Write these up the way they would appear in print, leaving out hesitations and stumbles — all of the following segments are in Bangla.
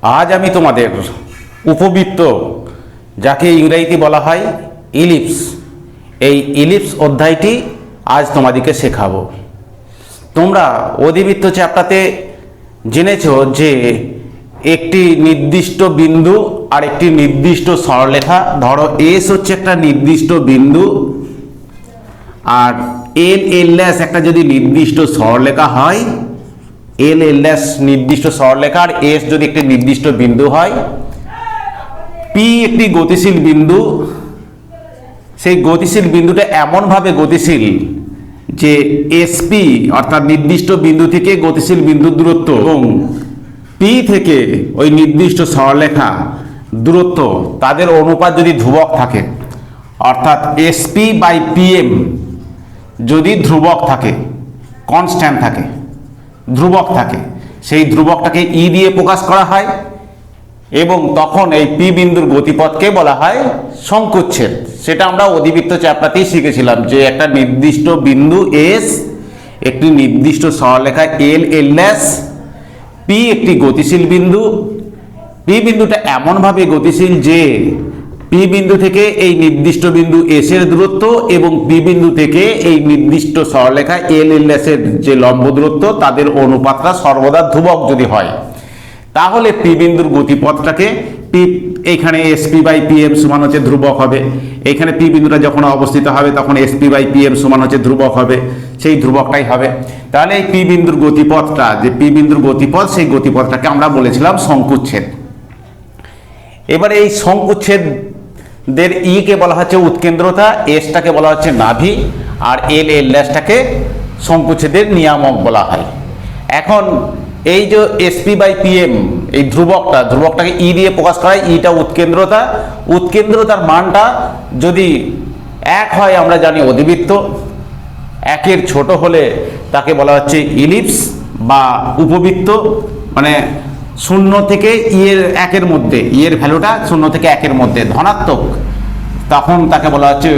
আজ আমি তোমাদের উপবৃত্ত, যাকে ইংরেজিতে বলা হয় ইলিপস, এই ইলিপস অধ্যায়টি আজ তোমাদেরকে শেখাবো। তোমরা অধিবৃত্ত চ্যাপ্টারতে জেনেছো যে একটি নির্দিষ্ট বিন্দু আর একটি নির্দিষ্ট সরলরেখা, ধরো এস হচ্ছে একটা নির্দিষ্ট বিন্দু আর এল ড্যাশ একটা যদি নির্দিষ্ট সরলরেখা হয়, এল ড্যাশ নির্দিষ্ট সরলরেখা আর এস যদি একটি নির্দিষ্ট বিন্দু হয়, পি একটি গতিশীল বিন্দু, সেই গতিশীল বিন্দুটা এমনভাবে গতিশীল যে এসপি অর্থাৎ নির্দিষ্ট বিন্দু থেকে গতিশীল বিন্দুর দূরত্ব এবং পি থেকে ওই নির্দিষ্ট সরলরেখা দূরত্ব তাদের অনুপাত যদি ধ্রুবক থাকে, অর্থাৎ এসপি বাই পিএম যদি ধ্রুবক থাকে, কনস্ট্যান্ট থাকে, ধ্রুবক থাকে, সেই ধ্রুবকটাকে ই দিয়ে প্রকাশ করা হয় এবং তখন এই পি বিন্দুর গতিপথকে বলা হয় সংকুচ্ছেদ। সেটা আমরা অধিবৃত্ত চ্যাপ্টারতেই শিখেছিলাম যে একটা নির্দিষ্ট বিন্দু এস, একটি নির্দিষ্ট সরলরেখা এল ড্যাশ, পি একটি গতিশীল বিন্দু, পি বিন্দুটা এমনভাবে গতিশীল যে পি বিন্দু থেকে এই নির্দিষ্ট বিন্দু এস এর দূরত্ব এবং পি বিন্দু থেকে এই নির্দিষ্ট সরলরেখা এল ড্যাশের যে লম্ব দূরত্ব তাদের অনুপাতটা সর্বদা ধ্রুবক যদি হয়, তাহলে পি বিন্দুর গতিপথটাকে পি, এইখানে এসপি বাই পিএম সমান হচ্ছে ধ্রুবক হবে, এইখানে পি বিন্দুটা যখন অবস্থিত হবে তখন এসপি বাই পিএম সমান হচ্ছে ধ্রুবক হবে, সেই ধ্রুবকটাই হবে। তাহলে এই পি বিন্দুর গতিপথটা, যে পি বিন্দুর গতিপথ, সেই গতিপথটাকে আমরা বলেছিলাম সংকুচ্ছেদ। এবার এই সংকুচ্ছেদের ই কে বলা হচ্ছে উৎকেন্দ্রতা, এসটাকে বলা হচ্ছে নাভি আর এল ড্যাশটাকে সংকুচ্ছেদের নিয়ামক বলা হয়। এখন এই যে এসপি বাই পিএম এই ধ্রুবকটাকে ই দিয়ে প্রকাশ করা হয়, ইটা উৎকেন্দ্রতা, উৎকেন্দ্রতার মানটা যদি 1 হয় আমরা জানি অধিবৃত্ত, 1-এর ছোট হলে তাকে বলা হচ্ছে ইলিপস বা উপবৃত্ত, মানে 0 থেকে এর 1-এর মধ্যে, এর ভ্যালুটা 0 থেকে 1-এর মধ্যে ধনাত্মক, তখন তাকে বলা হচ্ছে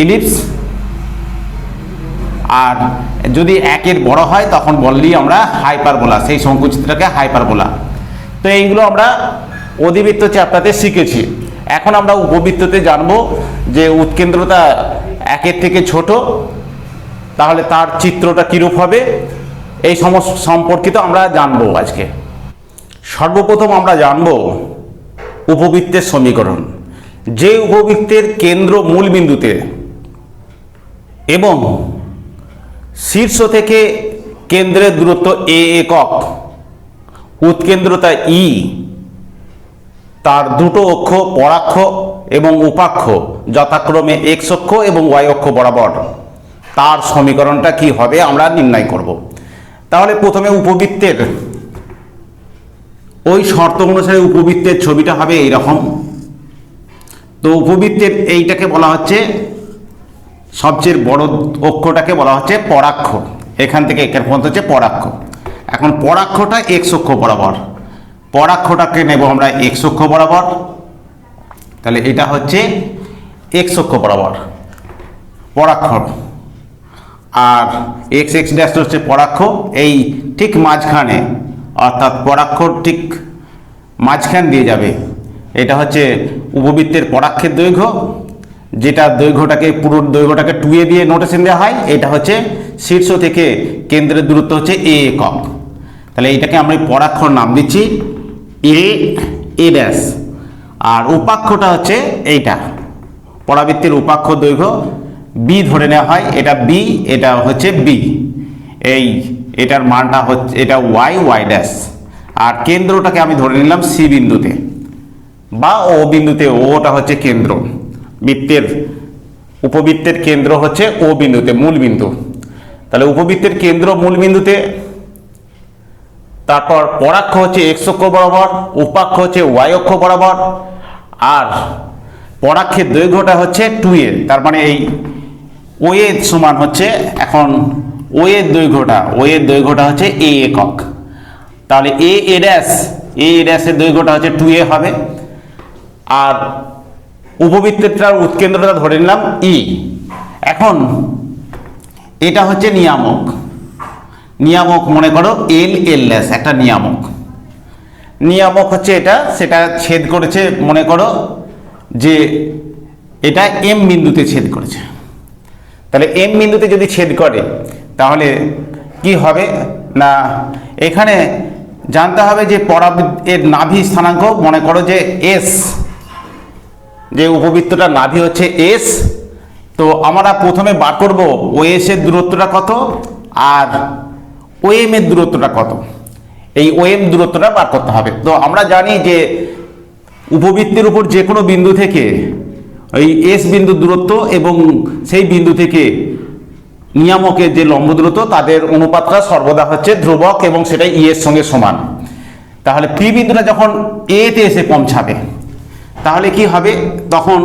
ইলিপস। আর যদি 1-এর বড় হয় তখন বললেই আমরা হাইপারবোলা, সেই সংকুচিতটাকে হাইপারবোলা। তো এইগুলো আমরা অধিবৃত্ত চ্যাপ্টারতে শিখেছি। এখন আমরা উপবৃত্ততে জানবো যে উৎকেন্দ্রতা 1-এর থেকে ছোট, তাহলে তার চিত্রটা কিরূপ হবে, এই সমস্ত সম্পর্কিত আমরা জানবো আজকে। সর্বপ্রথম আমরা জানবো উপবৃত্তের সমীকরণ। যে উপবৃত্তের কেন্দ্র মূল বিন্দুতে এবং শীর্ষ থেকে কেন্দ্রের দূরত্ব এ একক, উৎকেন্দ্রতা ই, তার দুটো অক্ষ পরাক্ষ এবং উপাক্ষ যথাক্রমে এক্স অক্ষ এবং ওয়াই অক্ষ বরাবর, তার সমীকরণটা কি হবে আমরা নির্ণয় করব। তাহলে প্রথমে উপবৃত্তের ওই শর্ত অনুসারে উপবৃত্তের ছবিটা হবে এইরকম। তো উপবৃত্তের এইটাকে বলা হচ্ছে, সবচেয়ে বড় অক্ষটাকে বলা হচ্ছে পরাক্ষ, এখান থেকে এখান পর্যন্ত হচ্ছে পরাক্ষ। এখন পরাক্ষটা এক্স অক্ষ বরাবর, পরাক্ষটাকে নেব আমরা এক্স অক্ষ বরাবর, তাহলে এটা হচ্ছে এক্স অক্ষ বরাবর পরাক্ষ, আর এক্স এক্স ড্যাশ হচ্ছে পরাক্ষ, এই ঠিক মাঝখানে, অর্থাৎ পরাক্ষর ঠিক মাঝখান দিয়ে যাবে। এটা হচ্ছে উপবৃত্তের পরাক্ষের দৈর্ঘ্য, যেটা দৈর্ঘ্যটাকে পুরো দৈর্ঘ্যটাকে 2a দিয়ে নোটেশন দেওয়া হয়। এটা হচ্ছে শীর্ষ থেকে কেন্দ্রের দূরত্ব হচ্ছে এ একক, তাহলে এইটাকে আমরা পরাক্ষর নাম দিচ্ছি এ ড্যাশ। আর উপাক্ষটা হচ্ছে এইটা, পরাবৃত্তের উপাক্ষ দৈর্ঘ্য বি ধরে নেওয়া হয়, এটা বি, এটা হচ্ছে বি, এই এটার মানটা হচ্ছে এটা ওয়াই ড্যাশ। আর কেন্দ্রটাকে আমি ধরে নিলাম সি বিন্দুতে বা ও বিন্দুতে, ওটা হচ্ছে কেন্দ্র, বৃত্তের উপবৃত্তের কেন্দ্র হচ্ছে ও বিন্দুতে, মূল বিন্দু। তাহলে উপবৃত্তের কেন্দ্র মূল বিন্দুতে, তারপর পরাক্ষ হচ্ছে এক্স অক্ষ বরাবর, উপাক্ষ হচ্ছে ওয়াই অক্ষ বরাবর, আর পরাক্ষের দৈর্ঘ্যটা হচ্ছে 2a, তার মানে এই ও এর সমান হচ্ছে, এখন ও এর দৈর্ঘ্যটা হচ্ছে এ একক, তাহলে এ ড্যাশের দৈর্ঘ্যটা হচ্ছে 2a হবে। আর উপবৃত্তের উৎকেন্দ্রতা ধরে নিলাম ই। এখন এটা হচ্ছে নিয়ামক, মনে করো এল ড্যাশ একটা নিয়ামক। নিয়ামক হচ্ছে এটা, সেটা ছেদ করেছে, মনে করো যে এটা এম বিন্দুতে ছেদ করেছে। তাহলে এম বিন্দুতে যদি ছেদ করে তাহলে কি হবে না, এখানে জানতে হবে যে এর নাভি স্থানাঙ্ক, মনে করো যে এস, যে উপবৃত্তটার নাভি হচ্ছে এস। তো আমরা প্রথমে বার করব ওএস এর দূরত্বটা কত আর ওএম এর দূরত্বটা কত, এই ওএম দূরত্বটা বার করতে হবে। তো আমরা জানি যে উপবৃত্তের উপর যে কোনো বিন্দু থেকে এই এস বিন্দুর দূরত্ব এবং সেই বিন্দু থেকে নিয়ামকের যে লম্ব দূরত্ব, তাদের অনুপাতটা সর্বদা হচ্ছে ধ্রুবক এবং সেটাই ই এর সঙ্গে সমান। তাহলে পি বিন্দুটা যখন এ তে এসে পৌঁছাবে তাহলে কি হবে, তখন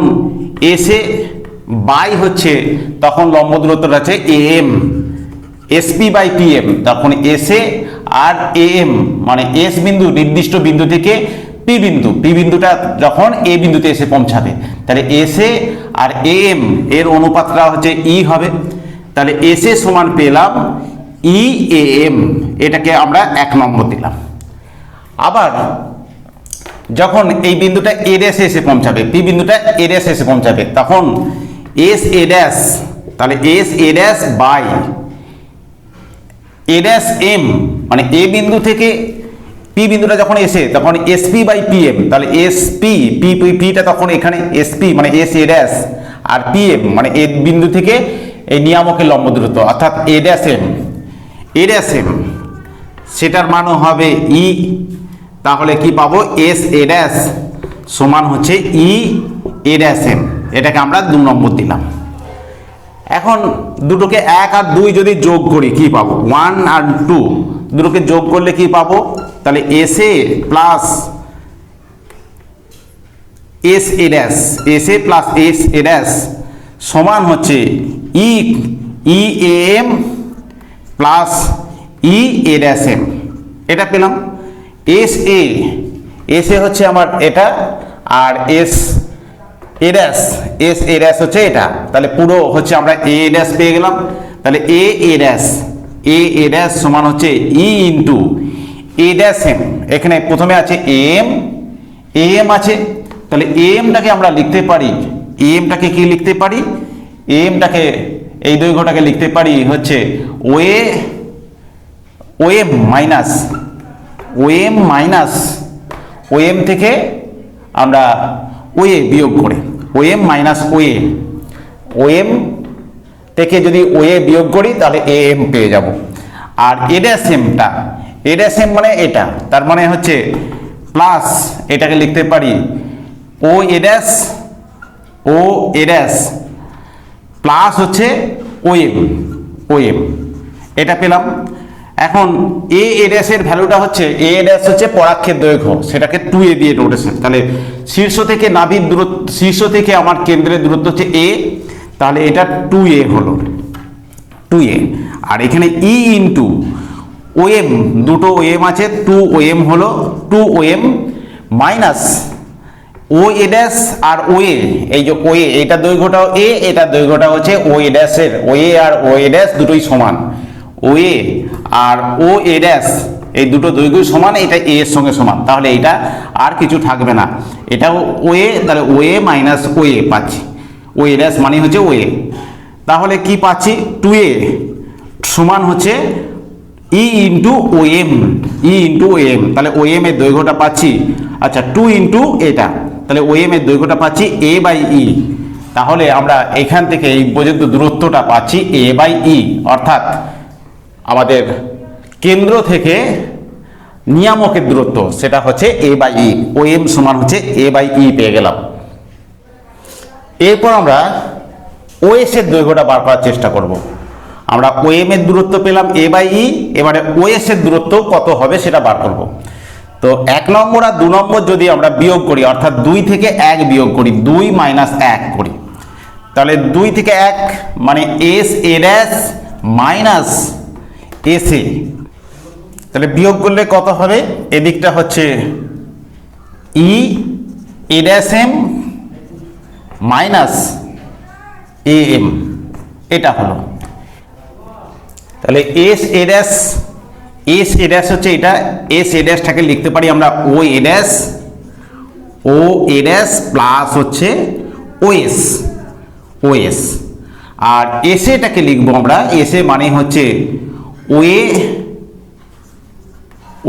এসে বাই হচ্ছে, তখন লম্ব দূরত্বটা হচ্ছে এম, এসপি বাই পিএম। তখন এসে আর এম মানে এস বিন্দু নির্দিষ্ট বিন্দু থেকে পি বিন্দুটা যখন এ বিন্দুতে এসে পৌঁছাবে, তাহলে এসে আর এম এর অনুপাতটা হচ্ছে ই হবে। তাহলে এসে সমান পেলাম ই এম, এটাকে আমরা 1 নম্বর দিলাম। আবার যখন এই বিন্দুটা এ ড্যাশে এসে পৌঁছাবে, পি বিন্দুটা এ ড্যাশে এসে পৌঁছাবে, তখন এস এ ড্যাশ, তাহলে S A dash by A dash M, মানে এ বিন্দু থেকে পি বিন্দুটা যখন এসে তখন এসপি বাই পিএম। তাহলে এসপি পিটা তখন এখানে এসপি মানে এস এ ড্যাশ, আর পিএম মানে এ বিন্দু থেকে এই নিয়ামকের লম্ব দূরত্ব, অর্থাৎ এ ড্যাশ এম, সেটার মানও হবে ই। তাহলে কি পাবো, এস এ ড্যাশ সমান হচ্ছে ই এ ড্যাশ এম, এটাকে আমরা 2 নম্বর দিলাম। এখন দুটোকে 1 আর 2 যদি যোগ করি কি পাবো, 1 আর 2 দুটোকে যোগ করলে কি পাবো, তাহলে S A plus S A dash, S A plus S A dash সমান হচ্ছে E A M plus E A dash M, এটা পেলাম। এস এ হচ্ছে আমার এটা, আর এস এ ড্যাশ হচ্ছে এটা, তাহলে পুরো হচ্ছে আমরা এ ড্যাশ পেয়ে গেলাম। তাহলে এ ড্যাশ সমান হচ্ছে ই ইন্টু এ ড্যাশ এম, এখানে প্রথমে আছে এম আছে, তাহলে এমটাকে আমরা লিখতে পারি, এমটাকে কি লিখতে পারি, এমটাকে এই দৈর্ঘ্যটাকে লিখতে পারি হচ্ছে ওএম থেকে আমরা ওএ বিয়োগ করে, ওএম থেকে যদি ওএ বিয়োগ করি তাহলে এম পেয়ে যাব। আর এ ড্যাশ এম মানে এটা, তার মানে হচ্ছে প্লাস, এটাকে লিখতে পারি ও এ ড্যাশ প্লাস হচ্ছে ওএম, এটা পেলাম। এখন এ ড্যাশের ভ্যালুটা হচ্ছে, এ ড্যাশ হচ্ছে পরাক্ষের দৈর্ঘ্য, সেটাকে 2a দিয়ে নোটেশন। তাহলে শীর্ষ থেকে নাভির দূরত্ব, শীর্ষ থেকে আমার কেন্দ্রের দূরত্ব হচ্ছে এ, তাহলে এটা 2a হলো, 2a। আর এখানে ই ইন্টু ওএম, দুটো ওএম আছে, 2OM হলো 2OM minus O A dash R OA, এই যে ওএ এটা দৈর্ঘ্যটাও এ, এটা দৈর্ঘ্যটা হচ্ছে ও এ ড্যাশের, OA R O A dash দুটোই সমান, OA R O A dash এই দুটো দৈর্ঘ্য সমান, এটা এ এর সঙ্গে সমান, তাহলে এটা আর কিছু থাকবে না, এটাও ওএ, তাহলে ওএ মাইনাস ওএ পাচ্ছি, ও এ ড্যাশ মানে হচ্ছে ওএ। তাহলে কি পাচ্ছি, 2a সমান হচ্ছে ই ইন্টু ওএম, তাহলে ওএম এর দৈর্ঘ্যটা পাচ্ছি, আচ্ছা 2 ইন্টু এটা, তাহলে ওএম এর দৈর্ঘ্যটা পাচ্ছি এ বাই ই। তাহলে আমরা এখান থেকে এই পর্যন্ত দূরত্বটা পাচ্ছি এ বাই ই, অর্থাৎ আমাদের কেন্দ্র থেকে নিয়ামকের দূরত্ব সেটা হচ্ছে এ বাই ই, ওএম সমান হচ্ছে এ বাই ই পেয়ে গেলাম। এরপর আমরা ওএস এর দৈর্ঘ্যটা বার করার চেষ্টা করব। আমরা ওএম এর দূরত্ব পেলাম এ বাই ই, এবারে ওএস এর দূরত্ব কত হবে সেটা বার করব। তো 1 নম্বর আর 2 নম্বর যদি আমরা বিয়োগ করি, অর্থাৎ 2 থেকে 1 বিয়োগ করি, 2 মাইনাস 1 করি, তাহলে 2 থেকে 1 মানে S A dash minus S A, তাহলে বিয়োগ করলে কত হবে, এদিকটা হচ্ছে E A dash M minus A M, এটা হলো। তাহলে S A dash S A dash হচ্ছে এটা, এস এ ড্যাশটাকে লিখতে পারি আমরা O A dash, O A dash plus হচ্ছে ওএস, ওএস। আর এসএটাকে লিখবো আমরা, এসএ মানে হচ্ছে ওএ,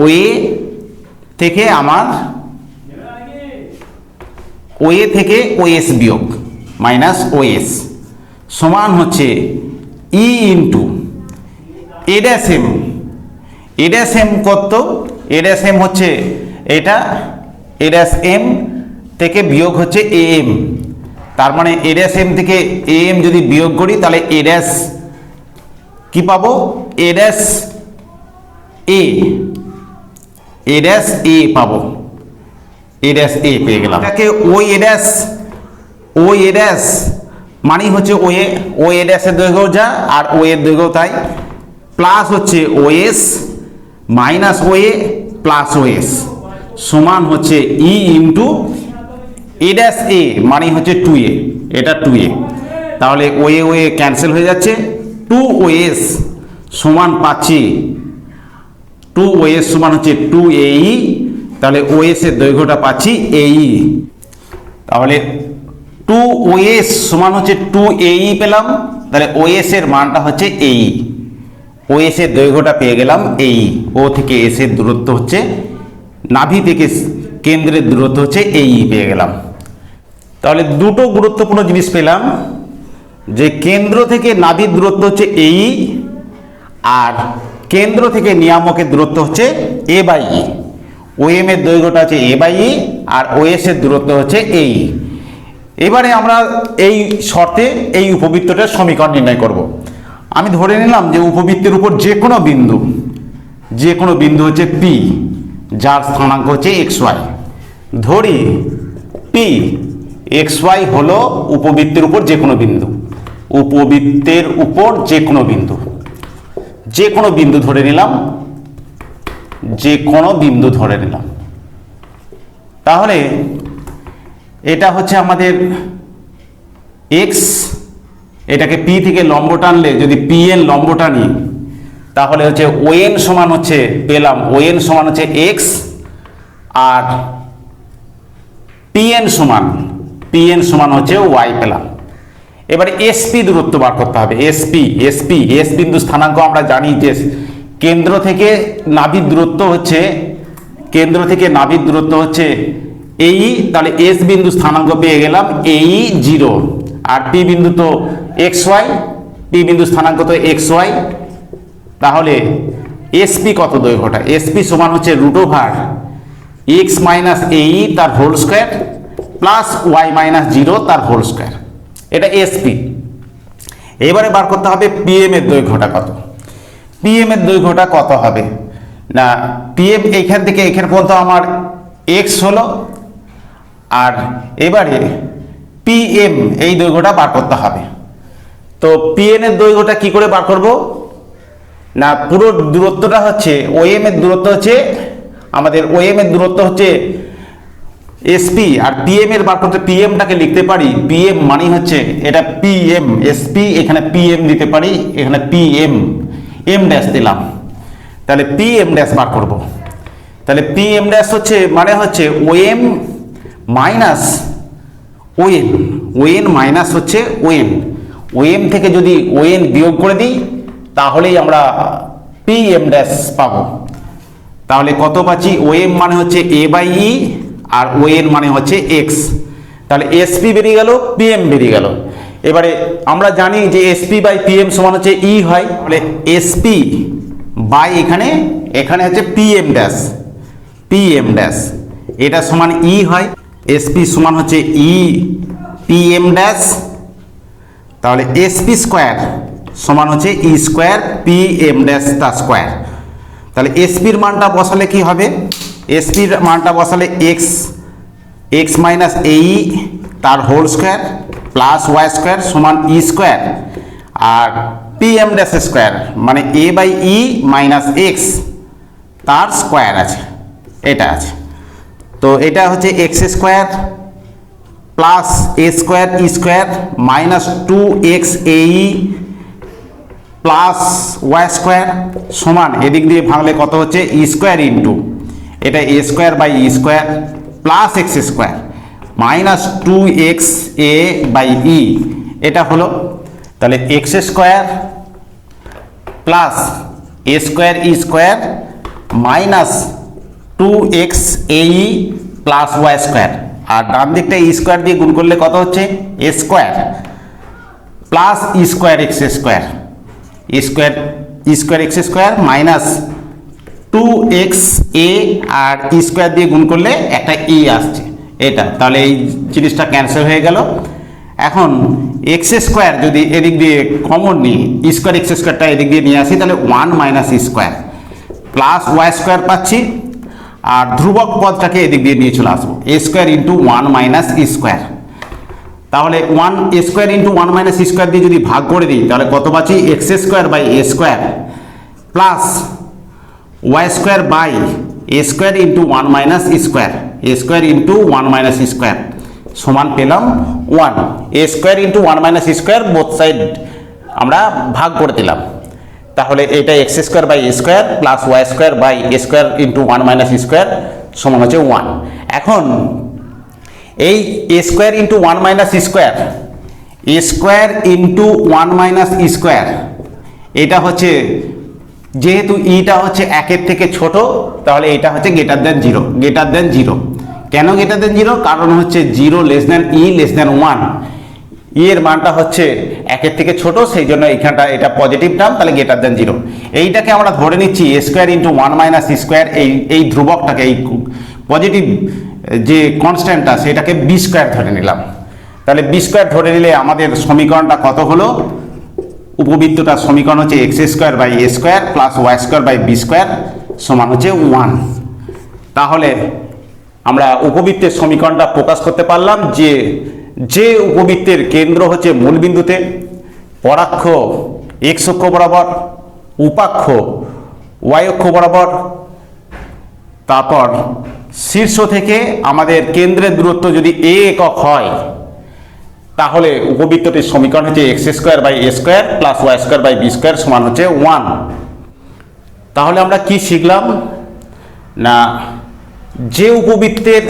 ওএ থেকে আমার ওএ থেকে ওএস বিয়োগ মাইনাস ওএস সমান হচ্ছে ই ইন্টু এ ড্যাশ এম। এ ড্যাশ এম কত? এ ড্যাশ এম হচ্ছে এটা, এ ড্যাশ এম থেকে বিয়োগ হচ্ছে এ এম, তার মানে এ ড্যাশ এম থেকে এ এম যদি বিয়োগ করি তাহলে এ ড্যাশ কি পাবো? A dash a, a dash a পাবো, এ ড্যাশ এ পেয়ে গেলাম। এটাকে ও A dash, O A dash মানে হচ্ছে ওএ, ও এ ড্যাশের দৈর্ঘ্য যা আর ও এর দৈর্ঘ্য তাই, প্লাস হচ্ছে OS minus OA plus OS সমান হচ্ছে ই ইন্টু এ ড্যাশ এ মানে হচ্ছে 2a, এটা 2a, তাহলে ওএ ওএ ক্যান্সেল হয়ে যাচ্ছে, 2ওএস সমান পাচ্ছি, 2ওএস সমান হচ্ছে 2ae, তাহলে ওএস এর দৈর্ঘ্যটা পাচ্ছি ae, তাহলে 2ওএস সমান হচ্ছে 2ae পেলাম, তাহলে ওএস এর মানটা হচ্ছে ae, ওএস এর দৈর্ঘ্যটা পেয়ে গেলাম ae, ও থেকে এস এর দূরত্ব হচ্ছে, নাভি থেকে কেন্দ্রের দূরত্ব হচ্ছে ae পেয়ে গেলাম। তাহলে দুটো গুরুত্বপূর্ণ জিনিস পেলাম, যে কেন্দ্র থেকে নাভির দূরত্ব হচ্ছে ae আর কেন্দ্র থেকে নিয়ামকের দূরত্ব হচ্ছে a বাই e, ওএম এর দৈর্ঘ্যটা হচ্ছে a বাই e আর ওএস এর দূরত্ব হচ্ছে ae। এবারে আমরা এই শর্তে এই উপবৃত্তটার সমীকরণ নির্ণয় করব। আমি ধরে নিলাম যে উপবৃত্তের উপর যে কোনো বিন্দু হচ্ছে P, যার স্থানাঙ্ক হচ্ছে xy। ধরি P xy হলো উপবৃত্তের উপর যে কোনো বিন্দু, উপবৃত্তের উপর যে কোনো বিন্দু, যে কোনো বিন্দু ধরে নিলাম, যে কোনো বিন্দু ধরে নিলাম। তাহলে এটা হচ্ছে আমাদের x, এটাকে P থেকে লম্ব টানলে যদি Pn লম্ব টানি তাহলে হচ্ছে ON সমান হচ্ছে পেলাম, ON সমান হচ্ছে x আর Pn সমান হচ্ছে y পেলাম। এবারে SP দূরত্ব বার করতে হবে, SP, S বিন্দু স্থানাঙ্ক আমরা জানি যে কেন্দ্র থেকে নাভির দূরত্ব হচ্ছে, কেন্দ্র থেকে নাভির দূরত্ব হচ্ছে AE, তাহলে S বিন্দু স্থানাঙ্ক পেয়ে গেলাম AE 0 আর P বিন্দু তো XY, P বিন্দু স্থানাঙ্ক তো XY, তাহলে SP কত দৈর্ঘ্যটা? SP সমান হচ্ছে √ওভার x মাইনাস AE তার whole square plus y minus 0 তার হোল স্কয়ার, এটা SP। এবারে বার করতে হবে PM এর দৈর্ঘ্যটা কত, PM এর দৈর্ঘ্যটা কত হবে না, PM এইখান থেকে এখানে পর্যন্ত আমার x হলো, আর এবারে PM এই দৈর্ঘ্যটা বার করতে হবে। তো PN এর দৈর্ঘ্যটা কি করে বার করব না, পুরো দূরত্বটা হচ্ছে OM এর দূরত্ব হচ্ছে, আমাদের OM এর দূরত্ব হচ্ছে SP আর PM এর বার করতে PMটাকে লিখতে পারি, PM মানে হচ্ছে এটা PM, SP এখানে PM দিতে পারি, এখানে PM, M ড্যাশ দিলাম, তাহলে PM ড্যাশ বার করব। তাহলে PM ড্যাশ হচ্ছে মানে হচ্ছে OM minus ON, ON minus হচ্ছে ON, OM থেকে যদি ON বিয়োগ করে দিই তাহলেই আমরা PM ড্যাশ পাবো। তাহলে কত পাচ্ছি? OM মানে হচ্ছে a বাই e আর ON মানে হচ্ছে x, তাহলে SP বেরিয়ে গেল, PM বেরিয়ে গেল। এবারে আমরা জানি যে SP বাই PM সমান হচ্ছে E হয়, তাহলে SP বাই এখানে হচ্ছে PM ড্যাশ, এটা সমান E হয়, SP সমান হচ্ছে E PM ড্যাশ, তাহলে SP স্কয়ার সমান হচ্ছে E স্কয়ার PM ড্যাশ তার স্কয়ার। তাহলে SPর মানটা বসালে কি হবে? SPর মানটা বসালে x মাইনাস AE তার whole square plus y square সমান E স্কয়ার, আর PM ড্যাশ স্কয়ার মানে a by E minus x তার স্কয়ার আছে, এটা আছে। তো এটা হচ্ছে x square plus a square E square minus 2x AE plus Y square সমান এদিক দিয়ে ভাঙলে কত হচ্ছে ই স্কোয়ার ইন্টু এটা A square by E square plus X square minus 2x a by E এটা হলো। তাহলে x square plus A square E square minus 2x a E plus Y square, আর ডান দিকটা ই স্কোয়ার দিয়ে গুণ করলে কত হচ্ছে এ square plus E square X square E square X square minus 2x a আর ই স্কোয়ার দিয়ে গুণ করলে একটা ই আসছে এটা। তাহলে এই জিনিসটা ক্যান্সেল হয়ে গেল। এখন এক্স স্কোয়ার যদি এদিক দিয়ে কমন নিই ই স্কোয়ার এক্স স্কোয়ারটা এদিক দিয়ে নিয়ে আসি তাহলে 1 মাইনাস ই স্কোয়ার প্লাস ওয়াই স্কোয়ার পাচ্ছি, আর ধ্রুবক পদটাকে এদিক দিয়ে নিয়ে চলে আসবো A square into 1 minus E square. তাহলে 1 A square into 1 minus E square দিয়ে যদি ভাগ করে দিই তাহলে কত পাচ্ছি x square by A square plus Y square by A square into 1 minus E square A square into 1 minus E square সমান পেলাম 1। A square into 1 minus E square both side আমরা ভাগ করে দিলাম। তাহলে এটা x square by A square plus Y square by A square into 1 minus E square সমান হচ্ছে 1। এখন এই a square into 1 minus E square A square into 1 minus E square এটা হচ্ছে যেহেতু ইটা হচ্ছে একের থেকে ছোট তাহলে এটা হচ্ছে গ্রেটার দেন জিরো। কেন গ্রেটার দেন জিরো? কারণ হচ্ছে 0 লেস দেন ই লেস দেন 1, ই এর মানটা হচ্ছে একের থেকে ছোট, সেই জন্য এইখানটা এটা পজিটিভ টার্ম, তাহলে গ্রেটার দেন জিরো। এইটাকে আমরা ধরে নিচ্ছি এ স্কোয়ার ইন্টু 1 মাইনাস ই স্কোয়ার, এই ধ্রুবকটাকে এই পজিটিভ যে কনস্ট্যান্টটা সেটাকে বি স্কোয়ার ধরে নিলাম। তাহলে বি স্কোয়ার ধরে নিলে আমাদের সমীকরণটা কত হলো? উপবৃত্তটার সমীকরণ হচ্ছে x square by A square plus Y square by B square সমান হচ্ছে 1। তাহলে আমরা উপবৃত্তের সমীকরণটা প্রকাশ করতে পারলাম যে উপবৃত্তের কেন্দ্র হচ্ছে মূলবিন্দুতে, পরাক্ষ এক্স অক্ষ বরাবর, উপাক্ষ ওয়াই অক্ষ বরাবর, তারপর শীর্ষ থেকে আমাদের কেন্দ্রের দূরত্ব যদি এ একক হয় তাহলে উপবৃত্তটির সমীকরণ হচ্ছে x square by A square plus Y square by B square সমান হচ্ছে 1। তাহলে আমরা কি শিখলাম না, যে উপবৃত্তের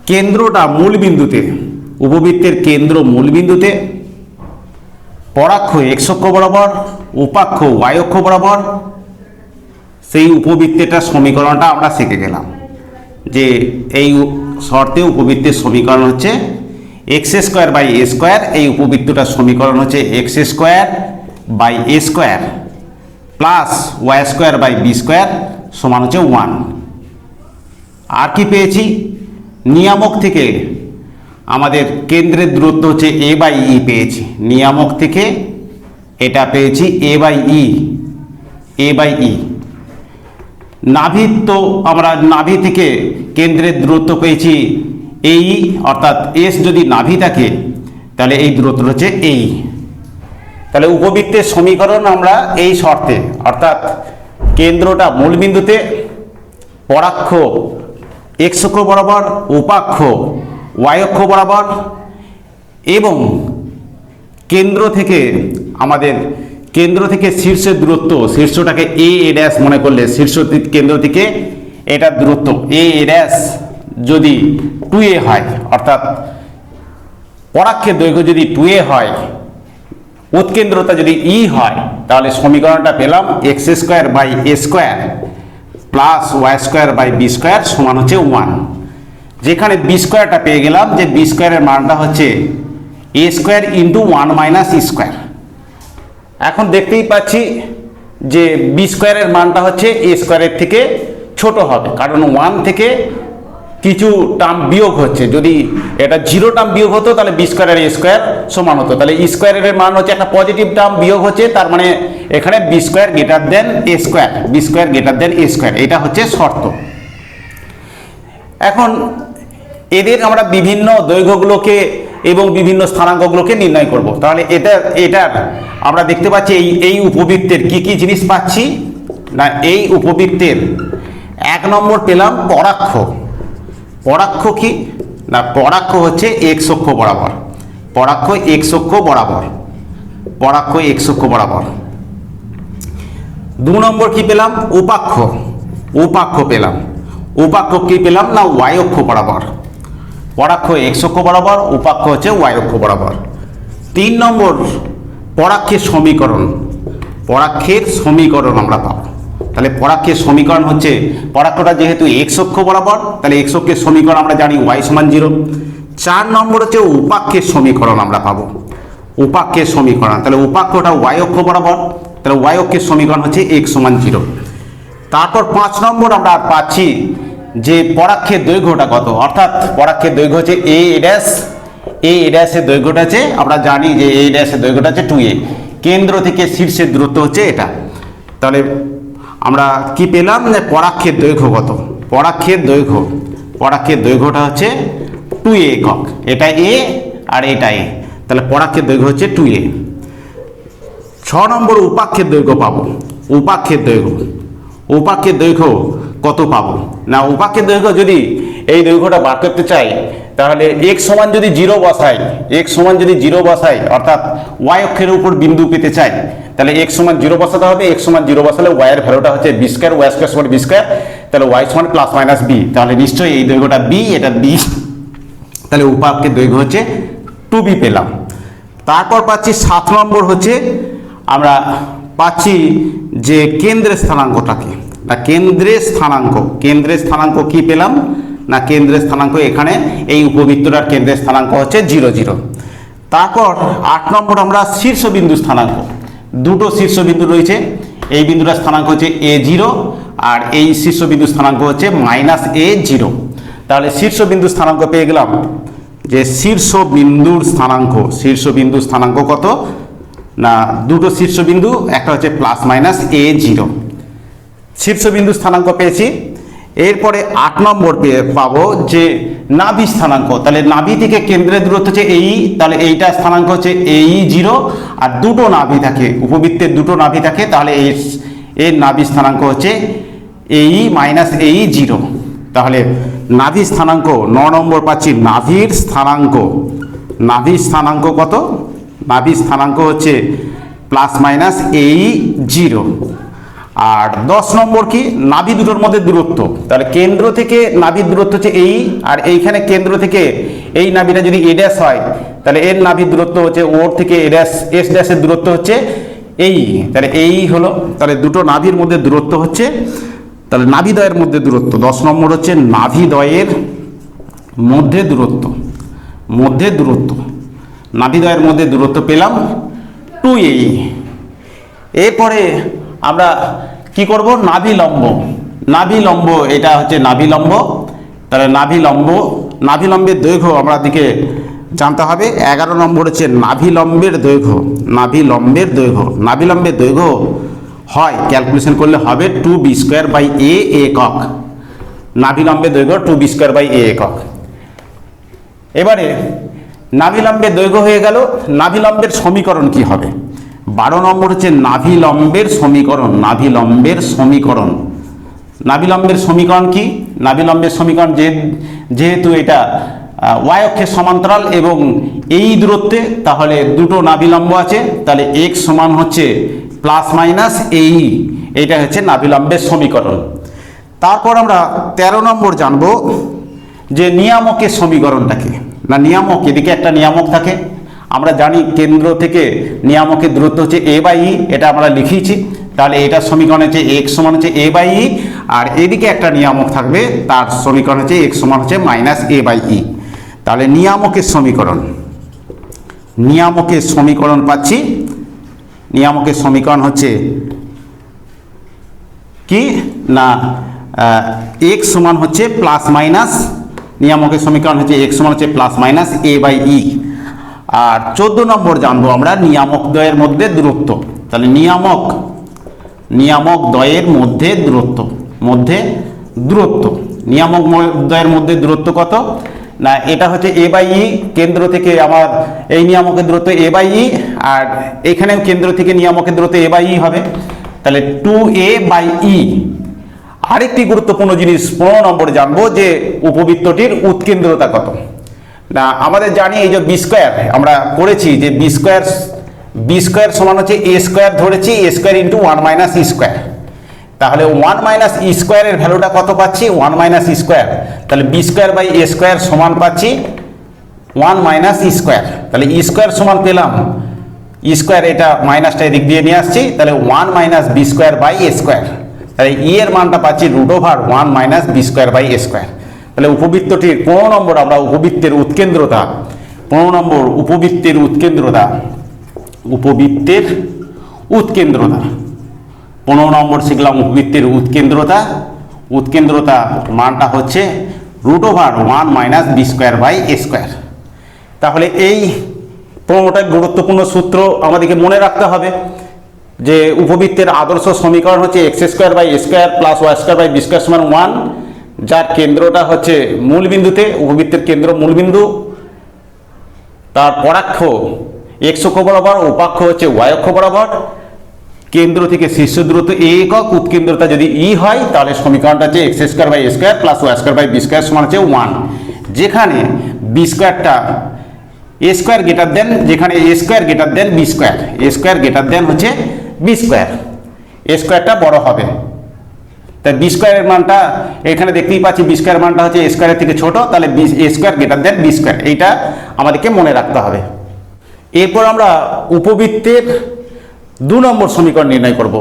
কেন্দ্রটা মূলবিন্দুতে, উপবৃত্তের কেন্দ্র মূলবিন্দুতে, পরাক্ষ এক্স অক্ষ বরাবর, উপাক্ষ ওয়াই অক্ষ বরাবর, সেই উপবৃত্তের সমীকরণটা আমরা শিখে গেলাম যে এই শর্তে উপবৃত্তের সমীকরণ হচ্ছে x square by A square, এই উপবৃত্তটার সমীকরণ হচ্ছে x square by A square plus Y square by B square সমান হচ্ছে 1। আর কি পেয়েছি? নিয়ামক থেকে আমাদের কেন্দ্রের দূরত্ব হচ্ছে এ বাই ই পেয়েছি, নিয়ামক থেকে এটা পেয়েছি এ বাই ই। নাভি তো আমরা নাভি থেকে কেন্দ্রের দূরত্ব পেয়েছি এই, অর্থাৎ এস যদি নাভি থাকে তাহলে এই দূরত্ব হচ্ছে এই। তাহলে উপবৃত্তের সমীকরণ আমরা এই শর্তে, অর্থাৎ কেন্দ্রটা মূলবিন্দুতে, পরাক্ষ এক্স অক্ষ বরাবর, উপাক্ষ ওয়াই অক্ষ বরাবর এবং কেন্দ্র থেকে আমাদের কেন্দ্র থেকে শীর্ষের দূরত্ব, শীর্ষটাকে এ ড্যাশ মনে করলে শীর্ষ কেন্দ্র থেকে এটার দূরত্ব এ ড্যাশ যদি 2a হয়, অর্থাৎ পরাক্ষের দৈর্ঘ্য যদি 2a হয়, উৎকেন্দ্রতা যদি ই হয়, তাহলে সমীকরণটা পেলাম x square by A square plus Y square by B square সমান হচ্ছে 1। যেখানে বি স্কোয়ারটা পেয়ে গেলাম যে বি স্কোয়ারের মানটা হচ্ছে এ স্কোয়ার ইন্টু 1 মাইনাস ই স্কোয়ার। এখন দেখতেই পাচ্ছি যে বি স্কোয়ারের মানটা হচ্ছে এ স্কোয়ারের থেকে ছোট হবে, কারণ 1 থেকে কিছু টার্ম বিয়োগ হচ্ছে। যদি এটা 0 টার্ম বিয়োগ হতো তাহলে বি স্কোয়ার আর এ স্কোয়ার সমান হতো, তাহলে ই স্কোয়ারের মান হচ্ছে একটা পজিটিভ টার্ম বিয়োগ হচ্ছে, তার মানে এখানে B square greater than A square, B square greater than A square, এটা হচ্ছে শর্ত। এখন এদের আমরা বিভিন্ন দৈর্ঘ্যগুলোকে এবং বিভিন্ন স্থানাঙ্কগুলোকে নির্ণয় করব। তাহলে এটার আমরা দেখতে পাচ্ছি এই উপবৃত্তের কি কি জিনিস পাচ্ছি না, এই উপবৃত্তের 1 নম্বর পেলাম পরাক্ষ। পরাক্ষ কি না, পরাক্ষ হচ্ছে এক্স অক্ষ বরাবর, পরাক্ষ এক্স অক্ষ বরাবর, পরাক্ষ এক্স অক্ষ বরাবর। 2 নম্বর কি পেলাম? উপাক্ষ। উপাক্ষ পেলাম। উপাক্ষ কি পেলাম? না ওয়াই অক্ষ বরাবর। পরাক্ষ এক্স অক্ষ বরাবর, উপাক্ষ হচ্ছে ওয়াই অক্ষ বরাবর। 3 নম্বর পরাক্ষের সমীকরণ। পরাক্ষের সমীকরণ আমরা পাবো। তাহলে পরাক্ষের সমীকরণ হচ্ছে, পরাক্ষটা যেহেতু এক্স অক্ষ বরাবর, তাহলে এক্স অক্ষের সমীকরণ আমরা জানি ওয়াই সমান 0। 4 নম্বর হচ্ছে উপাক্ষের সমীকরণ আমরা পাবো। উপাক্ষের সমীকরণ, তাহলে উপাক্ষটা ওয়াই অক্ষ বরাবর, তাহলে ওয়াই অক্ষের সমীকরণ হচ্ছে এক্স সমান 0। তারপর 5 নম্বর আমরা পাচ্ছি যে পরাক্ষের দৈর্ঘ্যটা কত, অর্থাৎ পরাক্ষের দৈর্ঘ্য হচ্ছে এ ড্যাশ। এ ড্যাশের দৈর্ঘ্যটা আছে, আমরা জানি যে এ ড্যাশের দৈর্ঘ্যটা হচ্ছে 2a। কেন্দ্র থেকে শীর্ষের দূরত্ব হচ্ছে এটা। তাহলে আমরা কি পেলাম? যে পরাক্ষের দৈর্ঘ্য কত? পরাক্ষের দৈর্ঘ্য, পরাক্ষের দৈর্ঘ্যটা হচ্ছে 2a একক। এটা এ আর এটা এ, তাহলে পরাক্ষের দৈর্ঘ্য হচ্ছে 2a। 6 নম্বর উপাক্ষের দৈর্ঘ্য পাবো। উপাক্ষের দৈর্ঘ্য, উপাক্ষের দৈর্ঘ্য কত পাবো? না উপাক্ষের দৈর্ঘ্য যদি এই দৈর্ঘ্যটা বার করতে চাই, তাহলে x সমান যদি 0 বসাই, x সমান যদি 0 বসাই, অর্থাৎ y অক্ষের উপর বিন্দু পেতে চাই, তাহলে x সমান 0 বসাতে হবে। x সমান 0 বসালে y এর ভ্যালুটা হচ্ছে b স্কয়ার, y স্কয়ার সমান b স্কয়ার, তাহলে y সমান প্লাস মাইনাস b, তাহলে নিশ্চয়ই এই দৈর্ঘ্যটা b, এটা b। তাহলে উপাক্ষের দৈর্ঘ্য হচ্ছে 2b পেলাম। তারপর পাচ্ছি 7 নম্বর হচ্ছে আমরা পাচ্ছি যে কেন্দ্রের স্থানাঙ্কটাকে, না কেন্দ্রের স্থানাঙ্ক। কেন্দ্রের স্থানাঙ্ক কি পেলাম? না কেন্দ্রের স্থানাঙ্ক এখানে এই উপবৃত্তটার কেন্দ্রের স্থানাঙ্ক হচ্ছে 0 0। তারপর 8 নম্বর আমরা শীর্ষবিন্দু স্থানাঙ্ক। দুটো শীর্ষবিন্দু রয়েছে, এই বিন্দুটার স্থানাঙ্ক হচ্ছে a0 আর এই শীর্ষবিন্দু স্থানাঙ্ক হচ্ছে -a0। তাহলে শীর্ষবিন্দু স্থানাঙ্ক পেয়ে গেলাম যে শীর্ষবিন্দুর স্থানাঙ্ক, শীর্ষবিন্দুর স্থানাঙ্ক কত? না দুটো শীর্ষবিন্দু, একটা হচ্ছে +-a0। শীর্ষবিন্দু স্থানাঙ্ক পেয়েছি। এরপরে 8 নম্বর পাবো যে নাভি স্থানাঙ্ক। তাহলে নাভি থেকে কেন্দ্রের দূরত্ব হচ্ছে এই, তাহলে এইটা স্থানাঙ্ক হচ্ছে a0, আর দুটো নাভি থাকে, উপবৃত্তের দুটো নাভি থাকে, তাহলে এর নাভি স্থানাঙ্ক হচ্ছে a-a0। তাহলে নাভি স্থানাঙ্ক 9 নম্বর পাচ্ছি নাভির স্থানাঙ্ক। নাভির স্থানাঙ্ক কত? নাভি স্থানাঙ্ক হচ্ছে +-a0। আর 10 নম্বর কি? নাভি দুটোর মধ্যে দূরত্ব। তাহলে কেন্দ্র থেকে নাভির দূরত্ব হচ্ছে এই, আর এইখানে কেন্দ্র থেকে এই নাভিটা যদি a ড্যাশ হয়, তাহলে এর নাভির দূরত্ব হচ্ছে ওর থেকে a ড্যাশ, s ড্যাশের দূরত্ব হচ্ছে এই, তাহলে এই হলো। তাহলে দুটো নাভির মধ্যে দূরত্ব হচ্ছে, তাহলে নাভিদ্বয়ের মধ্যে দূরত্ব 10 নম্বর হচ্ছে নাভিদ্বয়ের মধ্যে দূরত্ব। মধ্যে দূরত্ব, নাভিদ্বয়ের মধ্যে দূরত্ব পেলাম 2a। এরপরে আমরা কি করব? নাভি লম্ব। নাভি লম্ব, এটা হচ্ছে নাভি লম্ব। তাহলে নাভি লম্ব, নাভি লম্বের দৈর্ঘ্য আমরা দিকে জানতে হবে। 11 নম্বর হচ্ছে নাভি লম্বের দৈর্ঘ্য। নাভি লম্বের দৈর্ঘ্য, নাভি লম্বের দৈর্ঘ্য হয় ক্যালকুলেশন করলে হবে 2b²/a একক। নাভি লম্বের দৈর্ঘ্য 2b²/a একক। এবারে নাভি লম্বের দৈর্ঘ্য হয়ে গেল, নাভি লম্বের সমীকরণ কি হবে? 12 নম্বর হচ্ছে নাভি লম্বের সমীকরণ। নাভি লম্বের সমীকরণ, নাভি লম্বের সমীকরণ কি? নাভি লম্বের সমীকরণ যেহেতু এটা ওয়াই অক্ষের সমান্তরাল এবং এই দূরত্বে, তাহলে দুটো নাভি লম্ব আছে, তাহলে x সমান হচ্ছে +-a। এইটা হচ্ছে নাভি লম্বের সমীকরণ। তারপর আমরা 13 নম্বর জানবো যে নিয়ামকের সমীকরণটাকে। না নিয়ামক, এদিকে একটা নিয়ামক থাকে, আমরা জানি কেন্দ্র থেকে নিয়ামকের দূরত্ব হচ্ছে a/e, এটা আমরা লিখিয়েছি। তাহলে এটার সমীকরণ হচ্ছে x সমান হচ্ছে a/e, আর এদিকে একটা নিয়ামক থাকবে, তার সমীকরণ হচ্ছে x সমান হচ্ছে -a/e। তাহলে নিয়ামকের সমীকরণ, নিয়ামকের সমীকরণ পাচ্ছি। নিয়ামকের সমীকরণ হচ্ছে কি? না x সমান হচ্ছে +- নিয়ামকের সমীকরণ হচ্ছে x সমান হচ্ছে +-a/e। আর 14 নম্বর জানবো আমরা নিয়ামক দ্বয়ের মধ্যে দূরত্ব। তাহলে নিয়ামক দ্বয়ের মধ্যে দূরত্ব, মধ্যে দূরত্ব, নিয়ামক দ্বয়ের মধ্যে দূরত্ব কত? না এটা হচ্ছে a/e। কেন্দ্র থেকে আমার এই নিয়ামকের দূরত্ব a/e, আর এখানেও কেন্দ্র থেকে নিয়ামকের দূরত্ব a/e হবে, তাহলে 2a/e। আরেকটি গুরুত্বপূর্ণ জিনিস 15 নম্বরে জানবো যে উপবৃত্তটির উৎকেন্দ্রতা কত। না আমাদের জানি এই যে b² আমরা করেছি যে b² বি স্কোয়ার সমান হচ্ছে এ স্কোয়ার ধরেছি, a square into one minus E square. তাহলে ওয়ান মাইনাস ই স্কোয়ারের ভ্যালুটা কত পাচ্ছি? ওয়ান মাইনাস ই স্কোয়ার। তাহলে b square by A square সমান পাচ্ছি ওয়ান মাইনাস ই স্কোয়ার। তাহলে ই স্কোয়ার সমান পেলাম, ই স্কোয়ার এটা মাইনাসটা এদিক দিয়ে নিয়ে আসছি, তাহলে one minus b square by A square. তাহলে ই এর মানটা পাচ্ছি root over one minus b square by A square. তাহলে উপবৃত্তটির 15 নম্বর আমরা উপবৃত্তের উৎকেন্দ্রতা, 15 নম্বর উপবৃত্তের উৎকেন্দ্রতা, উপবৃত্তের উৎকেন্দ্রতা 15 নম্বর শিখলাম উপবৃত্তের উৎকেন্দ্রতা। উৎকেন্দ্রতা মানটা হচ্ছে root over one minus b square by A square. তাহলে এই 15টা গুরুত্বপূর্ণ সূত্র আমাদেরকে মনে রাখতে হবে যে উপবৃত্তের আদর্শ সমীকরণ হচ্ছে x square by A square plus Y square by B square সমান 1, যার কেন্দ্রটা হচ্ছে মূলবিন্দুতে, উপবৃত্তের কেন্দ্র মূলবিন্দু, তার পরাক্ষ এক্স অক্ষ বরাবর, উপাক্ষ হচ্ছে ওয়াই অক্ষ বরাবর, কেন্দ্র থেকে শীর্ষ দূরত্ব এ একক, উৎকেন্দ্রতা যদি ই হয় তাহলে সমীকরণটা হচ্ছে x square by A square plus Y square by B square সমান হচ্ছে 1, যেখানে বি স্কোয়ারটা এ স্কোয়ার গ্রেটার দেন, যেখানে A square greater than B square, A square greater than হচ্ছে বি স্কোয়ার, এ স্কোয়ারটা বড় হবে। তাই বি স্কোয়ারের মানটা এখানে দেখতেই পাচ্ছি, বি স্কোয়ার মানটা হচ্ছে এ স্কোয়ারের থেকে ছোট, তাহলে A square greater than B square, এইটা আমাদেরকে মনে রাখতে হবে। এরপর আমরা উপবৃত্তের 2 নম্বর সমীকরণ নির্ণয় করব।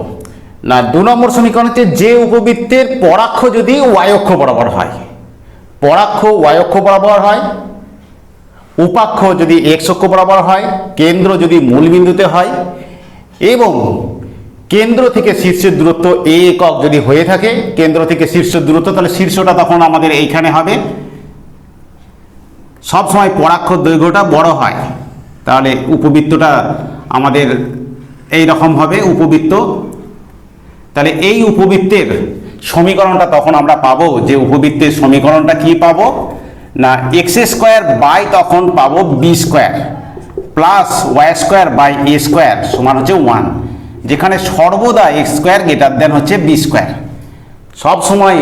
না, 2 নম্বর সমীকরণ হচ্ছে যে উপবৃত্তের পরাক্ষ যদি ওয়াই অক্ষ বরাবর হয়, পরাক্ষ ওয়াই অক্ষ বরাবর হয়, উপাক্ষ যদি এক্স অক্ষ বরাবর হয়, কেন্দ্র যদি মূলবিন্দুতে হয় এবং কেন্দ্র থেকে শীর্ষের দূরত্ব এ একক যদি হয়ে থাকে, কেন্দ্র থেকে শীর্ষ দূরত্ব, তাহলে শীর্ষটা তখন আমাদের এইখানে হবে, সবসময় পরাক্ষর দৈর্ঘ্যটা বড় হয়, তাহলে উপবৃত্তটা আমাদের এই রকম হবে উপবৃত্ত। তাহলে এই উপবৃত্তের সমীকরণটা তখন আমরা পাবো, যে উপবৃত্তের সমীকরণটা কি পাবো না এক্স স্কোয়ার বাই তখন পাবো b square plus Y square by A square সমান হচ্ছে 1, যেখানে সর্বদা এক্স স্কোয়ার গ্রেটার দেন হচ্ছে বি স্কোয়ার। সবসময়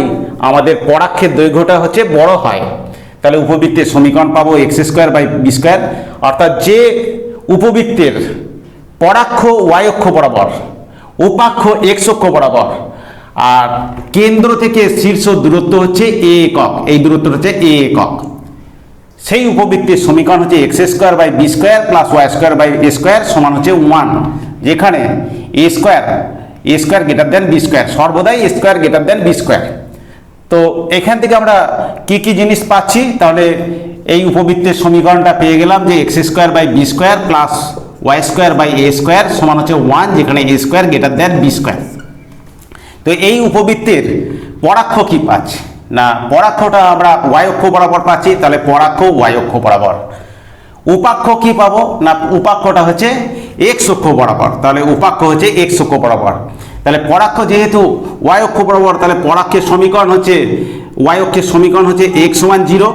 আমাদের পরাক্ষের দৈর্ঘ্যটা হচ্ছে বড় হয়, তাহলে উপবৃত্তের সমীকরণ পাবো x square by B square, অর্থাৎ যে উপবৃত্তের পরাক্ষ ওয়াই অক্ষ বরাবর, উপাক্ষ এক্স অক্ষ বরাবর আর কেন্দ্র থেকে শীর্ষ দূরত্ব হচ্ছে এ একক, এই দূরত্বটা হচ্ছে এ একক, সেই উপবৃত্তের সমীকরণ হচ্ছে x square by B square plus Y square by A square সমান হচ্ছে 1, যেখানে A square greater than B square, সর্বদাই A square greater than B square. তো এখান থেকে আমরা কি কি জিনিস পাচ্ছি, তাহলে এই উপবৃত্তের সমীকরণটা পেয়ে গেলাম যে X square by B square plus Y square by A square সমান হচ্ছে 1, যেখানে A square greater than B square. তো এই উপবৃত্তের পরাক্ষ কি পাচ্ছি না, পরাক্ষটা আমরা ওয়াই অক্ষ বরাবর পাচ্ছি, তাহলে পরাক্ষ ওয়াই অক্ষ বরাবর। উপাক্ষ কি পাবো না, উপাক্ষটা হচ্ছে এক্স অক্ষ বরাবর, তাহলে উপাক্ষ হচ্ছে এক্স অক্ষ বরাবর। তাহলে পরাক্ষ যেহেতু ওয়াই অক্ষ বরাবর, তাহলে পরাক্ষের সমীকরণ হচ্ছে ওয়াই অক্ষের সমীকরণ হচ্ছে এক্স সমান 0,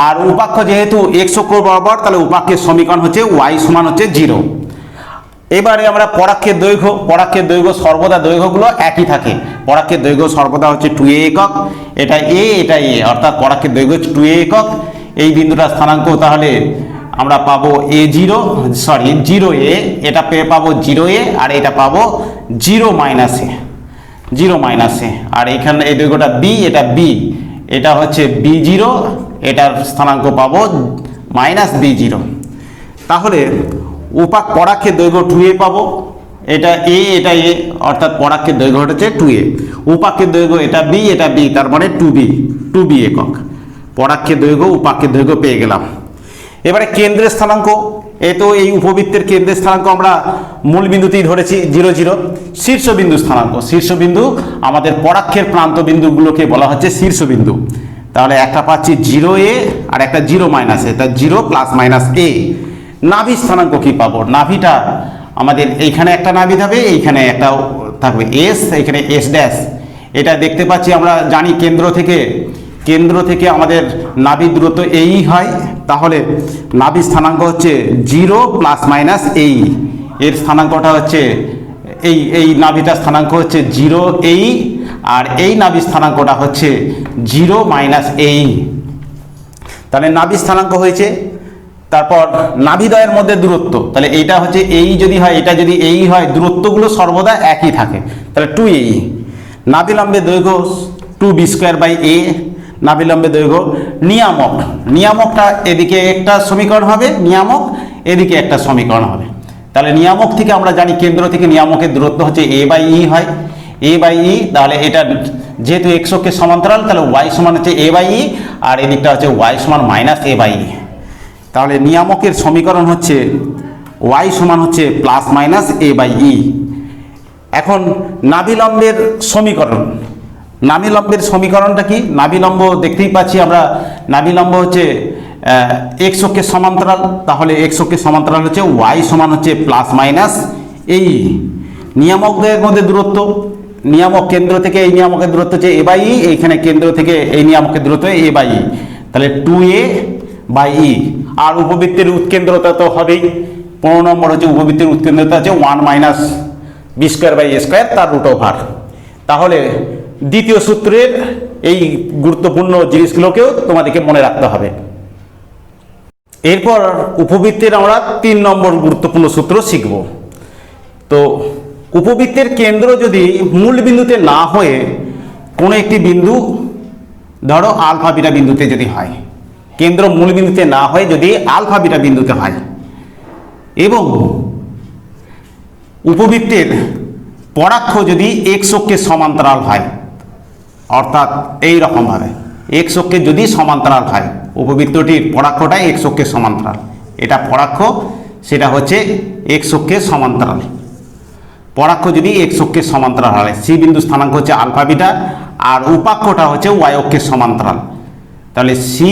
আর উপাক্ষ যেহেতু এক্স অক্ষ বরাবর, তাহলে উপাক্ষের সমীকরণ হচ্ছে ওয়াই সমান হচ্ছে 0। এবারে আমরা পরাক্ষের দৈর্ঘ্য সর্বদা দৈর্ঘ্যগুলো একই থাকে, পরাক্ষের দৈর্ঘ্য সর্বদা হচ্ছে 2a একক, এটা এটা এ, অর্থাৎ পরাক্ষের দৈর্ঘ্য হচ্ছে 2a একক। এই বিন্দুটা স্থানাঙ্ক তাহলে আমরা পাবো জিরো এ, এটা পেয়ে পাবো 0a, আর এটা পাবো 0 মাইনাস এ, আর এখানে এই দৈর্ঘ্যটা বি, এটা বি, এটা হচ্ছে b0, এটার স্থানাঙ্ক পাবো মাইনাস b0। তাহলে পরাক্ষের দৈর্ঘ্য 2a পাবো, এটা এ, এটা এ, অর্থাৎ পরাক্ষের দৈর্ঘ্য হচ্ছে 2a, উপাক্ষের দৈর্ঘ্য এটা বি, তার মানে 2b একক। পরাক্ষের দৈর্ঘ্য উপাক্ষের দৈর্ঘ্য পেয়ে গেলাম। এবারে কেন্দ্রের স্থানাঙ্ক, তো এই উপবৃত্তের কেন্দ্রের স্থানাঙ্ক আমরা মূল বিন্দুতেই ধরেছি 0 0। শীর্ষবিন্দু স্থানাঙ্ক, শীর্ষবিন্দু আমাদের পরাক্ষের প্রান্ত বিন্দুগুলোকে বলা হচ্ছে শীর্ষবিন্দু। তাহলে একটা পাচ্ছি 0a আর একটা 0 মাইনাস এ, তাই 0 প্লাস মাইনাস এ। নাভি স্থানাঙ্ক কি পাবো, নাভিটা আমাদের এইখানে একটা নাভি থাকবে, এইখানে একটা থাকবে এস, এইখানে এস ড্যাশ, এটা দেখতে পাচ্ছি আমরা জানি কেন্দ্র থেকে আমাদের নাভির দূরত্ব এই হয়, তাহলে নাভি স্থানাঙ্ক হচ্ছে 0 প্লাস মাইনাস এই, এর স্থানাঙ্কটা হচ্ছে এই নাভিটার স্থানাঙ্ক হচ্ছে 0 এই, আর এই নাভি স্থানাঙ্কটা হচ্ছে 0 মাইনাস এই। তাহলে নাভি স্থানাঙ্ক হয়েছে তারপর নাভিদ্বয়ের মধ্যে দূরত্ব, তাহলে এইটা হচ্ছে এই যদি হয়, এটা যদি এই হয়, দূরত্বগুলো সর্বদা একই থাকে, তাহলে 2a। নাভিলম্বের দৈর্ঘ্য 2b²/a, নাভিলম্বের দৈর্ঘ্য। নিয়ামক, নিয়ামকটা এদিকে একটা সমীকরণ হবে নিয়ামক, এদিকে একটা সমীকরণ হবে। তাহলে নিয়ামক থেকে আমরা জানি কেন্দ্র থেকে নিয়ামকের দূরত্ব হচ্ছে a/e হয়, a/e। তাহলে এটা যেহেতু x অক্ষের সমান্তরাল, তাহলে y সমান হচ্ছে a/e, আর এদিকটা হচ্ছে y সমান -a/e। তাহলে নিয়ামকের সমীকরণ হচ্ছে y সমান হচ্ছে +-a/e। এখন নাভিলম্বের সমীকরণ, নাভিলম্বের সমীকরণটা কি? নাভিলম্ব দেখতেই পাচ্ছি আমরা, নাভিলম্ব হচ্ছে x অক্ষের সমান্তরাল, তাহলে x অক্ষের সমান্তরাল হচ্ছে y সমান হচ্ছে +-a। নিয়ামকদের মধ্যে দূরত্ব, নিয়ামক কেন্দ্র থেকে এই নিয়ামকের দূরত্ব হচ্ছে a/e, এইখানে কেন্দ্র থেকে এই নিয়ামকের দূরত্ব a/e, তাহলে 2a/e। আর উপবৃত্তের উৎকেন্দ্রতা তো হবেই, 15 নম্বর হচ্ছে উপবৃত্তের উৎকেন্দ্রতা হচ্ছে 1 - b²/a², তার √। তাহলে দ্বিতীয় সূত্রের এই গুরুত্বপূর্ণ জিনিসগুলোকেও তোমাদেরকে মনে রাখতে হবে। এরপর উপবৃত্তের আমরা 3 নম্বর গুরুত্বপূর্ণ সূত্র শিখব। তো উপবৃত্তের কেন্দ্র যদি মূল বিন্দুতে না হয়ে কোনো একটি বিন্দু, ধরো আলফা বিটা বিন্দুতে যদি হয়, কেন্দ্র মূল বিন্দুতে না হয় যদি আলফা বিটা বিন্দুতে হয়, এবং উপবৃত্তের পরাক্ষ যদি x অক্ষের সমান্তরাল হয়, অর্থাৎ এই রকমভাবে x অক্ষের যদি সমান্তরাল হয়, উপবৃত্তটির পরাক্ষটাই x অক্ষের সমান্তরাল, এটা পরাক্ষ, সেটা হচ্ছে x অক্ষের সমান্তরাল। পরাক্ষ যদি x অক্ষের সমান্তরাল হয়, সি বিন্দু স্থানাঙ্ক হচ্ছে আলফা বিটা, আর উপাক্ষটা হচ্ছে y অক্ষের সমান্তরাল। তাহলে সি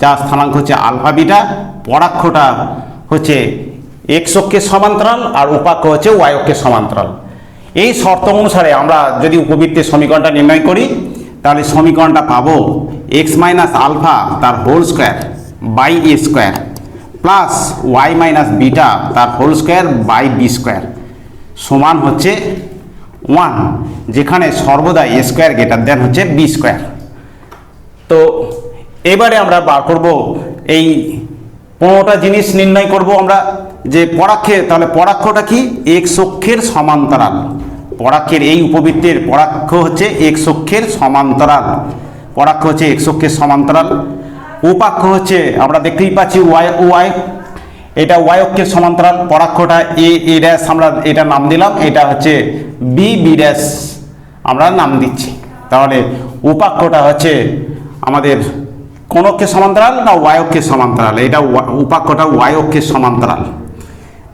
যা স্থানাঙ্ক হচ্ছে আলফা বিটা, পরাক্ষটা হচ্ছে x অক্ষের সমান্তরাল, আর উপাক্ষ হচ্ছে y অক্ষের সমান্তরাল। এই শর্ত অনুসারে আমরা যদি উপবৃত্তের সমীকরণটা নির্ণয় করি, তাহলে সমীকরণটা পাবো x - আলফা তার whole square by a square plus y - beta তার whole square by b square সমান হচ্ছে 1, যেখানে সর্বদা a স্কোয়ার গ্রেটার দেন হচ্ছে b স্কোয়ার। তো এবারে আমরা বার করব এই 15টা জিনিস নির্ণয় করব আমরা, যে পরাক্ষে, তাহলে পরাক্ষটা কি? x অক্ষের সমান্তরাল। পরাক্ষের এই উপবৃত্তের পরাক্ষ হচ্ছে x অক্ষের সমান্তরাল, পরাক্ষ হচ্ছে x অক্ষের সমান্তরাল। উপাক্ষ হচ্ছে আমরা দেখতেই পাচ্ছি y, এটা y অক্ষের সমান্তরাল, পরাক্ষটা a আমরা এটা নাম দিলাম, এটা হচ্ছে b আমরা নাম দিচ্ছি। তাহলে উপাক্ষটা হচ্ছে আমাদের কোন অক্ষের সমান্তরাল না y অক্ষের সমান্তরাল, এটা উপাক্ষটা y অক্ষের সমান্তরাল।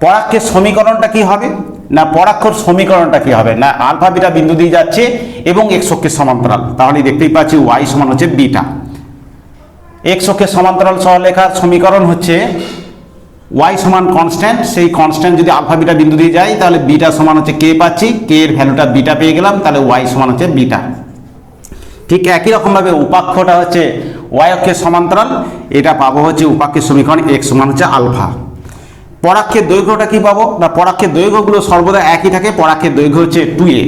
পরাক্ষের সমীকরণটা কি হবে না, পরাক্ষর সমীকরণটা কি হবে না, আলফা বিটা বিন্দু দিয়ে যাচ্ছে এবং x অক্ষের সমান্তরাল, তাহলে দেখতেই পাচ্ছি y সমান হচ্ছে বিটা। x অক্ষের সমান্তরাল সরলরেখার সমীকরণ হচ্ছে y সমান কনস্ট্যান্ট, সেই কনস্ট্যান্ট যদি আলফা বিটা বিন্দু দিয়ে যায়, তাহলে বিটা সমান হচ্ছে k পাচ্ছি, k এর ভ্যালুটা বিটা পেয়ে গেলাম, তাহলে y সমান হচ্ছে বিটা। ঠিক একই রকমভাবে উপাক্ষটা হচ্ছে y অক্ষের সমান্তরাল, এটা পাবো হচ্ছে উপাক্ষের সমীকরণ x সমান হচ্ছে আলফা। পরাক্ষের দৈর্ঘ্যটা কি পাবো না, পরাক্ষের দৈর্ঘ্যগুলো সর্বদা একই থাকে, পরাক্ষের দৈর্ঘ্য হচ্ছে 2a,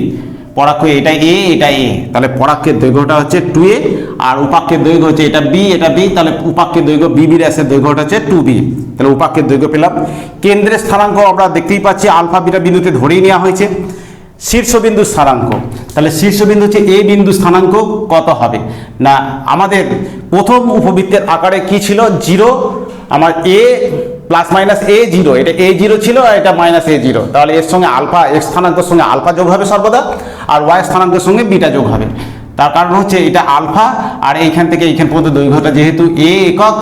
পরাক্ষ এটা a এটা a, তাহলে পরাক্ষের দৈর্ঘ্যটা হচ্ছে 2a, আর উপাক্ষের দৈর্ঘ্য হচ্ছে এটা b এটা b, তাহলে উপাক্ষের দৈর্ঘ্য b এর দৈর্ঘ্যটা হচ্ছে 2b, তাহলে উপাক্ষের দৈর্ঘ্য পেলাম। কেন্দ্রের স্থানাঙ্ক আমরা দেখতেই পাচ্ছি আলফা বিটা বিন্দুতে ধরেই নেওয়া হয়েছে। শীর্ষবিন্দু স্থানাঙ্ক, তাহলে শীর্ষবিন্দু হচ্ছে a বিন্দু স্থানাঙ্ক কত হবে না, আমাদের প্রথম উপবৃত্তের আকারে কি ছিল 0, আমার a +-a0, এটা a0 ছিল আর এটা -a0, তাহলে এর সঙ্গে আলফা, x স্থানাঙ্কের সঙ্গে আলফা যোগ হবে সর্বদা, আর y স্থানাঙ্কের সঙ্গে বিটা যোগ হবে। তার কারণ হচ্ছে এটা আলফা, আর এইখান থেকে এইখান পর্যন্ত দৈর্ঘ্যটা যেহেতু a একক,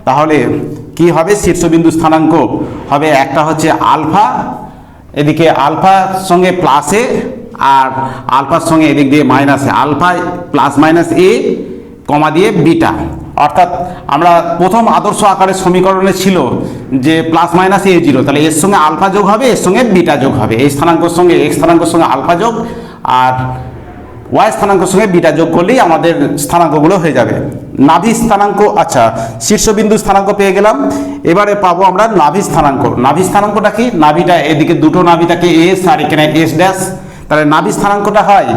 তাহলে কি হবে শীর্ষবিন্দু স্থানাঙ্ক হবে একটা হচ্ছে আলফা, এদিকে আলফার সঙ্গে প্লাসে আর আলফার সঙ্গে এদিক দিয়ে মাইনাসে, আলফা +-a কমা দিয়ে বিটা, অর্থাৎ আমরা প্রথম আদর্শ আকারের সমীকরণে ছিল যে +-a0, তাহলে এর সঙ্গে আলফা যোগ হবে, এর সঙ্গে বিটা যোগ হবে, এই স্থানাঙ্কের সঙ্গে x স্থানাঙ্কের সঙ্গে আলফা যোগ আর y স্থানাঙ্কের সঙ্গে বিটা যোগ করলেই আমাদের স্থানাঙ্কগুলো হয়ে যাবে। নাভি স্থানাঙ্ক, আচ্ছা শীর্ষবিন্দু স্থানাঙ্ক পেয়ে গেলাম, এবারে পাবো আমরা নাভি স্থানাঙ্ক। নাভি স্থানাঙ্কটা কি, নাভিটা এদিকে দুটো নাভি থাকে s আর এখানে s', তাহলে নাভি স্থানাঙ্কটা হয়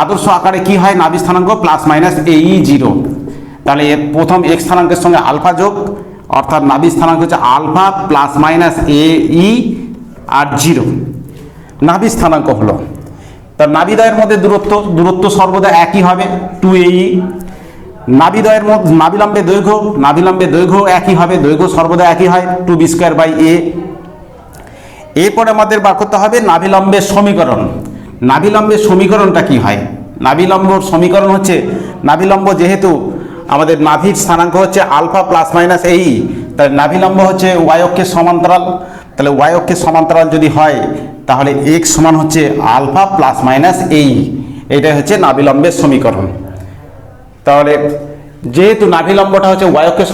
আদর্শ আকারে কি হয়, নাভি স্থানাঙ্ক +-a0, তাহলে প্রথম x স্থানাঙ্কের সঙ্গে আলফা যোগ অর্থাৎ নাভি স্থানাঙ্ক হচ্ছে আলফা প্লাস মাইনাস এ ই আর 0 নাভি স্থানাঙ্ক হলো। তার নাভিদ্বয়ের মধ্যে দূরত্ব সর্বদা একই হবে 2ae। নাভিদ্বয়ের মধ্যে নাভিলম্বের দৈর্ঘ্য একই হবে, দৈর্ঘ্য সর্বদা একই হয় 2b²a। এরপরে আমাদের বার করতে হবে নাভিলম্বের সমীকরণ। নাভিলম্বের সমীকরণটা কি হয়? নাভিলম্বর সমীকরণ হচ্ছে, নাভিলম্ব যেহেতু আমাদের নাভির স্থানাঙ্ক হচ্ছে আলফা প্লাস মাইনাস এই, তাহলে নাভিলম্ব হচ্ছে ওয়াই অক্ষের সমান্তরাল। তাহলে ওয়াই অক্ষের সমান্তরাল যদি হয় তাহলে এক্স সমান হচ্ছে আলফা প্লাস মাইনাস এই, এটাই হচ্ছে নাভিলম্বের সমীকরণ। তাহলে যেহেতু নাভিলম্বটা হচ্ছে ওয়াই অক্ষের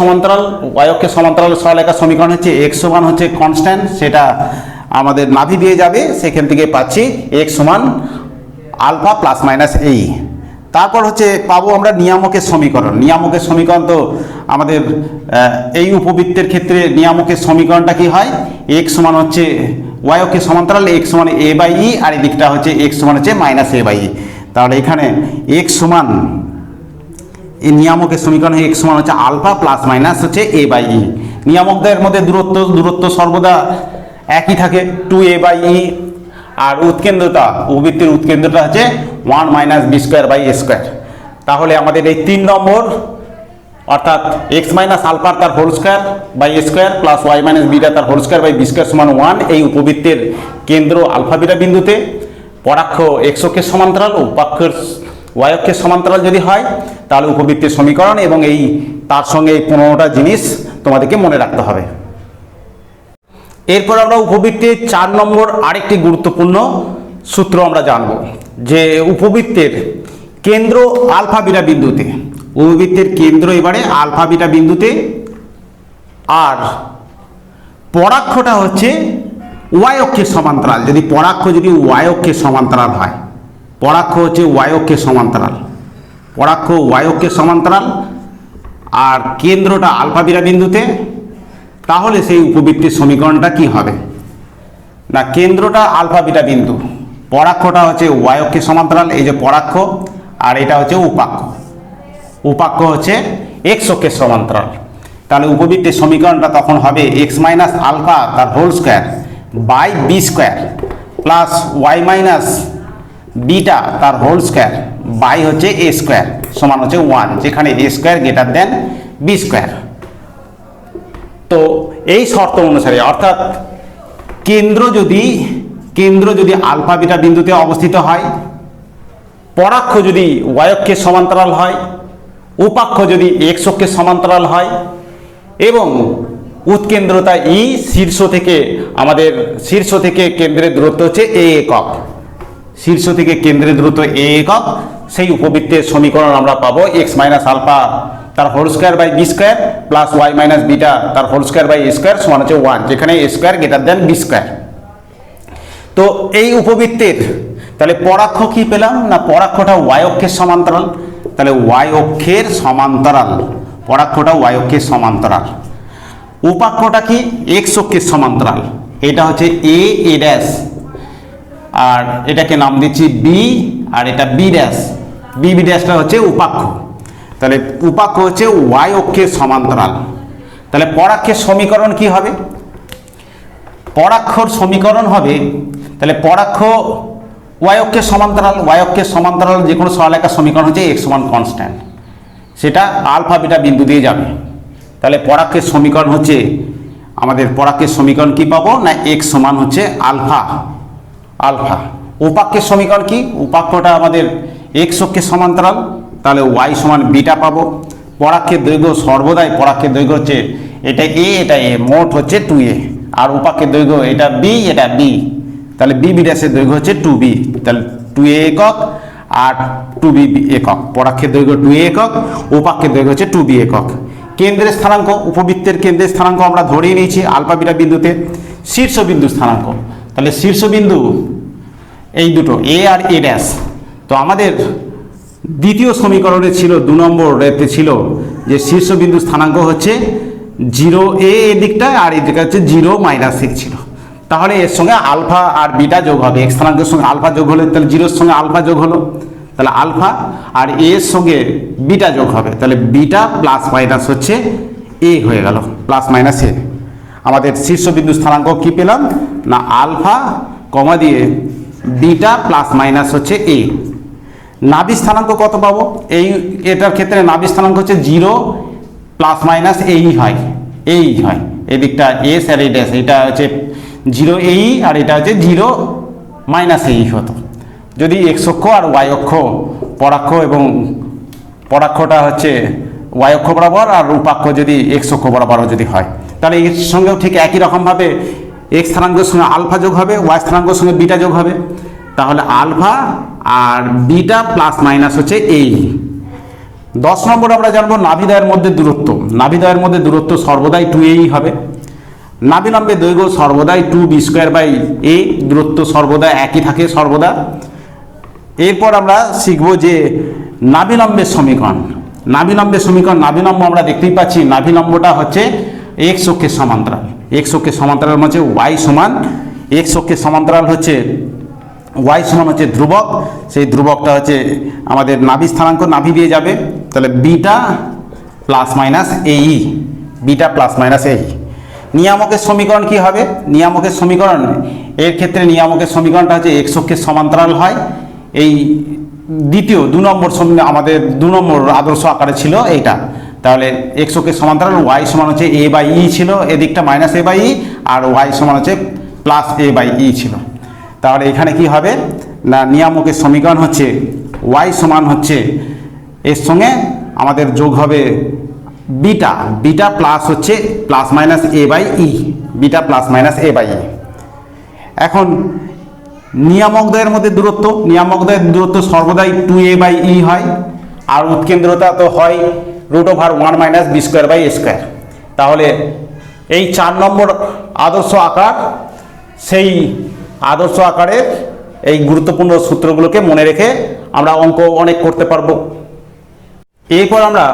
সমান্তরাল সরলরেখার সমীকরণ হচ্ছে এক্স সমান হচ্ছে কনস্ট্যান্ট, সেটা আমাদের নাভি দিয়ে যাবে, সেখান থেকে পাচ্ছি এক্স সমান আলফা প্লাস মাইনাস এই। তারপর হচ্ছে পাবো আমরা নিয়ামকের সমীকরণ। নিয়ামকের সমীকরণ তো আমাদের এই উপবৃত্তের ক্ষেত্রে নিয়ামকের সমীকরণটা কি হয়? এক্স সমান হচ্ছে ওয়াই অক্ষের সমান্তরাল এক্স সমান এ বাই ই, আর এই দিকটা হচ্ছে এক্স সমান হচ্ছে মাইনাস এ বাই ই। তাহলে এখানে এক্স সমান, এই নিয়ামকের সমীকরণ এক্স সমান হচ্ছে আলফা প্লাস মাইনাস হচ্ছে এ বাই ই। নিয়ামকদের মধ্যে দূরত্ব সর্বদা একই থাকে 2a বাই ই, আর উৎকেন্দ্রতা, উপবৃত্তের উৎকেন্দ্রতা হচ্ছে 1 মাইনাস b²/a²। তাহলে আমাদের এই 3 নম্বর অর্থাৎ এক্স মাইনাস আলফা তার whole square by A square plus Y minus beta তার whole square by B square সমান 1, এই উপবৃত্তের কেন্দ্র আলফা বিটা বিন্দুতে, পরাক্ষ এক্স অক্ষের সমান্তরাল, উপাক্ষের ওয়াই অক্ষের সমান্তরাল যদি হয় তাহলে উপবৃত্তের সমীকরণ, এবং এই তার সঙ্গে এই 15টা জিনিস তোমাদেরকে মনে রাখতে হবে। এরপর আমরা উপবৃত্তের 4 নম্বর আরেকটি গুরুত্বপূর্ণ সূত্র আমরা জানব, যে উপবৃত্তের কেন্দ্র আলফা বিটা বিন্দুতে, উপবৃত্তের কেন্দ্র এবারে আলফা বিটা বিন্দুতে, আর পরাক্ষটা হচ্ছে ওয়াই অক্ষের সমান্তরাল। যদি পরাক্ষ যদি ওয়াই অক্ষের সমান্তরাল হয়, পরাক্ষ হচ্ছে ওয়াই অক্ষের সমান্তরাল, পরাক্ষ ওয়াই অক্ষের সমান্তরাল আর কেন্দ্রটা আলফা বিটা বিন্দুতে, তাহলে সেই উপবৃত্তের সমীকরণটা কি হবে? না, কেন্দ্রটা আলফা বিটা বিন্দু, পরাক্ষটা হচ্ছে ওয়াই অক্ষের সমান্তরাল, এই যে পরাক্ষ, আর এটা হচ্ছে উপাক্ষ, উপাক্ষ হচ্ছে এক্স অক্ষের সমান্তরাল। তাহলে উপবৃত্তের সমীকরণটা তখন হবে এক্স মাইনাস আলফা তার whole square by B square plus Y minus beta তার হোল স্কোয়ার বাই হচ্ছে এ স্কোয়ার সমান হচ্ছে 1, যেখানে A square greater than B square. তো এই শর্ত অনুসারে, অর্থাৎ কেন্দ্র যদি আলফা বিটা বিন্দুতে অবস্থিত হয়, পরাক্ষ যদি ওয়াই অক্ষের সমান্তরাল হয়, উপাক্ষ যদি এক্স অক্ষের সমান্তরাল হয়, এবং উৎকেন্দ্রতা ই, শীর্ষ থেকে কেন্দ্রের দূরত্ব হচ্ছে এ একক, শীর্ষ থেকে কেন্দ্রের দূরত্ব এ একক, সেই উপবৃত্তের সমীকরণ আমরা পাবো এক্স মাইনাস আলফা তার whole square by B square plus Y minus beta তার whole square by A square সমান হচ্ছে 1, যেখানে A square greater than B square. তো এই উপবৃত্তের তাহলে পরাক্ষ কি পেলাম? না, পরাক্ষটা ওয়াই অক্ষের সমান্তরাল, তাহলে ওয়াই অক্ষের সমান্তরাল, পরাক্ষটা ওয়াই অক্ষের সমান্তরাল। উপাক্ষটা কি? এক্স অক্ষের সমান্তরাল, এটা হচ্ছে এ এ ড্যাশ, আর এটাকে নাম দিচ্ছি বি, আর এটা বি ড্যাশ, বি বি ড্যাশটা হচ্ছে উপাক্ষ। তাহলে উপাক্ষ হচ্ছে ওয়াই অক্ষের সমান্তরাল। তাহলে পরাক্ষের সমীকরণ কি হবে? পরাক্ষর সমীকরণ হবে, তাহলে পরাক্ষ ওয়াই অক্ষের সমান্তরাল যে কোনো সরলরেখার সমীকরণ হচ্ছে এক্স সমান কনস্ট্যান্ট, সেটা আলফা বিটা বিন্দু দিয়ে যাবে। তাহলে পরাক্ষের সমীকরণ হচ্ছে, আমাদের পরাক্ষের সমীকরণ কি পাবো? না, এক্স সমান হচ্ছে আলফা। উপাক্ষের সমীকরণ কি? উপাক্ষটা আমাদের এক্স অক্ষের সমান্তরাল, তাহলে ওয়াই সমান বিটা পাবো। পরাক্ষের দৈর্ঘ্য সর্বদাই, পরাক্ষের দৈর্ঘ্য হচ্ছে এটা এ, মোট হচ্ছে 2a, আর উপাক্ষের দৈর্ঘ্য এটা বি, এটা বি, তাহলে বি বি ড্যাশের দৈর্ঘ্য হচ্ছে 2b, তাহলে 2a একক আর 2b একক। পরাক্ষের দৈর্ঘ্য 2a একক, উপাক্ষের দৈর্ঘ্য হচ্ছে 2b একক। কেন্দ্রের স্থানাঙ্ক, উপবৃত্তের কেন্দ্রের স্থানাঙ্ক আমরা ধরেই নিয়েছি আলফা বিটা বিন্দুতে। শীর্ষবিন্দু স্থানাঙ্ক, তাহলে শীর্ষবিন্দু এই দুটো এ আর এ ড্যাশ। তো আমাদের দ্বিতীয় সমীকরণে ছিল, 2 নম্বরেতে ছিল যে শীর্ষবিন্দু স্থানাঙ্ক হচ্ছে 0a এর দিকটা, আর এই দিকটা হচ্ছে 0 মাইনাস 6 ছিল। তাহলে এর সঙ্গে আলফা আর বিটা যোগ হবে, এক্স স্থানাঙ্কের সঙ্গে আলফা যোগ হলে তাহলে 0-র সঙ্গে আলফা যোগ হলো, তাহলে আলফা, আর এর সঙ্গে বিটা যোগ হবে, তাহলে বিটা প্লাস মাইনাস হচ্ছে এ হয়ে গেল, প্লাস মাইনাস এ। আমাদের শীর্ষবিন্দু স্থানাঙ্ক কি পেলাম না আলফা কমা দিয়ে বিটা প্লাস মাইনাস হচ্ছে এ। নাভি স্থানাঙ্ক কত পাবো? এটার ক্ষেত্রে নাভি স্থানাঙ্ক হচ্ছে 0 প্লাস মাইনাস এই হয়, এদিকটা এস আর এই ড্যাশ, এটা হচ্ছে 0 এই আর এটা হচ্ছে 0 মাইনাস এই হতো। যদি এক্স অক্ষ আর ওয়াই অক্ষ পরাক্ষ এবং পরাক্ষটা হচ্ছে ওয়াই অক্ষ বরাবর আর উপাক্ষ যদি এক্স অক্ষ বরাবর যদি হয়, তাহলে এর সঙ্গেও ঠিক একই রকমভাবে এক্স স্থানাঙ্কের সঙ্গে আলফা যোগ হবে, ওয়াই স্থানাঙ্কের সঙ্গে বিটা যোগ হবে। তাহলে আলফা আর বিটা প্লাস মাইনাস হচ্ছে এই। 10 নম্বর আমরা জানবো নাভিদ্বয়ের মধ্যে দূরত্ব। নাভিদ্বয়ের মধ্যে দূরত্ব সর্বদাই 2a হবে। নাভিলম্বের দৈর্ঘ্য সর্বদাই 2b²/a, দূরত্ব সর্বদা একই থাকে সর্বদা। এরপর আমরা শিখব যে নাভিলম্বের সমীকরণ। নাভিলম্ব আমরা দেখতেই পাচ্ছি, নাভিলম্বটা হচ্ছে এক্স অক্ষের সমান্তরাল। এক্স অক্ষের সমান্তরাল হচ্ছে ওয়াই সমান, এক্স অক্ষের সমান্তরাল হচ্ছে ওয়াই সমান হচ্ছে ধ্রুবক, সেই ধ্রুবকটা হচ্ছে আমাদের নাভি স্থানাঙ্ক, নাভি দিয়ে যাবে। তাহলে বিটা প্লাস মাইনাস এই, বিটা প্লাস মাইনাস এই। নিয়ামকের সমীকরণ কি হবে? নিয়ামকের সমীকরণ, এর ক্ষেত্রে নিয়ামকের সমীকরণটা হচ্ছে এক্স অক্ষের সমান্তরাল হয়। এই দ্বিতীয় 2 নম্বর আমাদের 2 নম্বর আদর্শ আকারে ছিল এইটা। তাহলে এক্স অক্ষের সমান্তরাল ওয়াই সমান হচ্ছে a/e ছিল, এদিকটা মাইনাস a/e, আর ওয়াই সমান হচ্ছে প্লাস a/e ছিল। তাহলে এখানে কি হবে না নিয়ামকের সমীকরণ হচ্ছে ওয়াই সমান হচ্ছে এর সঙ্গে আমাদের যোগ হবে বিটা প্লাস হচ্ছে plus minus a/e, beta plus minus a/e। এখন নিয়ামকদ্বয়ের মধ্যে দূরত্ব, নিয়ামকদ্বয়ের দূরত্ব সর্বদাই 2a/e হয়, আর উৎকেন্দ্রতা তো হয় √1 - b²/a²। তাহলে এই 4 নম্বর আদর্শ আকার, সেই আদর্শ আকারের এই গুরুত্বপূর্ণ সূত্রগুলোকে মনে রেখে আমরা অঙ্ক অনেক করতে পারবো। এরপর আমরা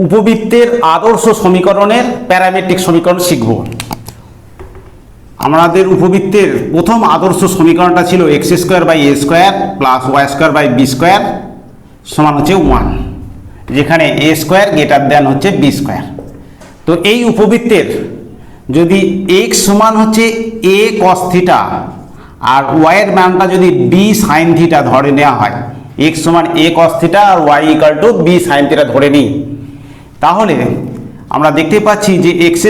উপবৃত্তের আদর্শ সমীকরণের প্যারামেট্রিক সমীকরণ শিখব। আমাদের উপবৃত্তের প্রথম আদর্শ সমীকরণটা ছিল x²/a² প্লাস y²/b² সমান হচ্ছে 1, যেখানে a² হচ্ছে b²। তো এই উপবৃত্তের যদি x সমান হচ্ছে a cos θ আর y এর মানটা যদি b sin θ ধরে নেওয়া হয়, x সমান a cos θ R y = b sin θ ধরে নিই, তাহলে আমরা দেখতে পাচ্ছি যে x/a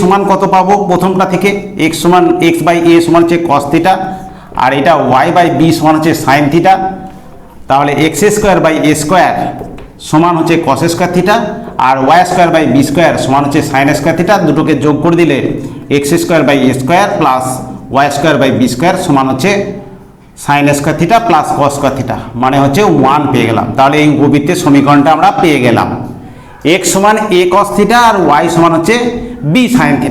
সমান কত পাবো? প্রথমটা থেকে x সমান x/a সমান হচ্ছে cos θ, আর এটা y/b সমান হচ্ছে sin θ। তাহলে x²/a² সমান হচ্ছে cos² θ আর y²/b² সমান হচ্ছে sin² θ। দুটোকে যোগ করে দিলে x²/a² প্লাস y²/b² সমান হচ্ছে sin² θ প্লাস cos² θ, মানে হচ্ছে 1 পেয়ে গেলাম। তাহলে এই উপবৃত্তের সমীকরণটা আমরা পেয়ে গেলাম, x সমান a cos θ আর y সমান হচ্ছে b sin θ।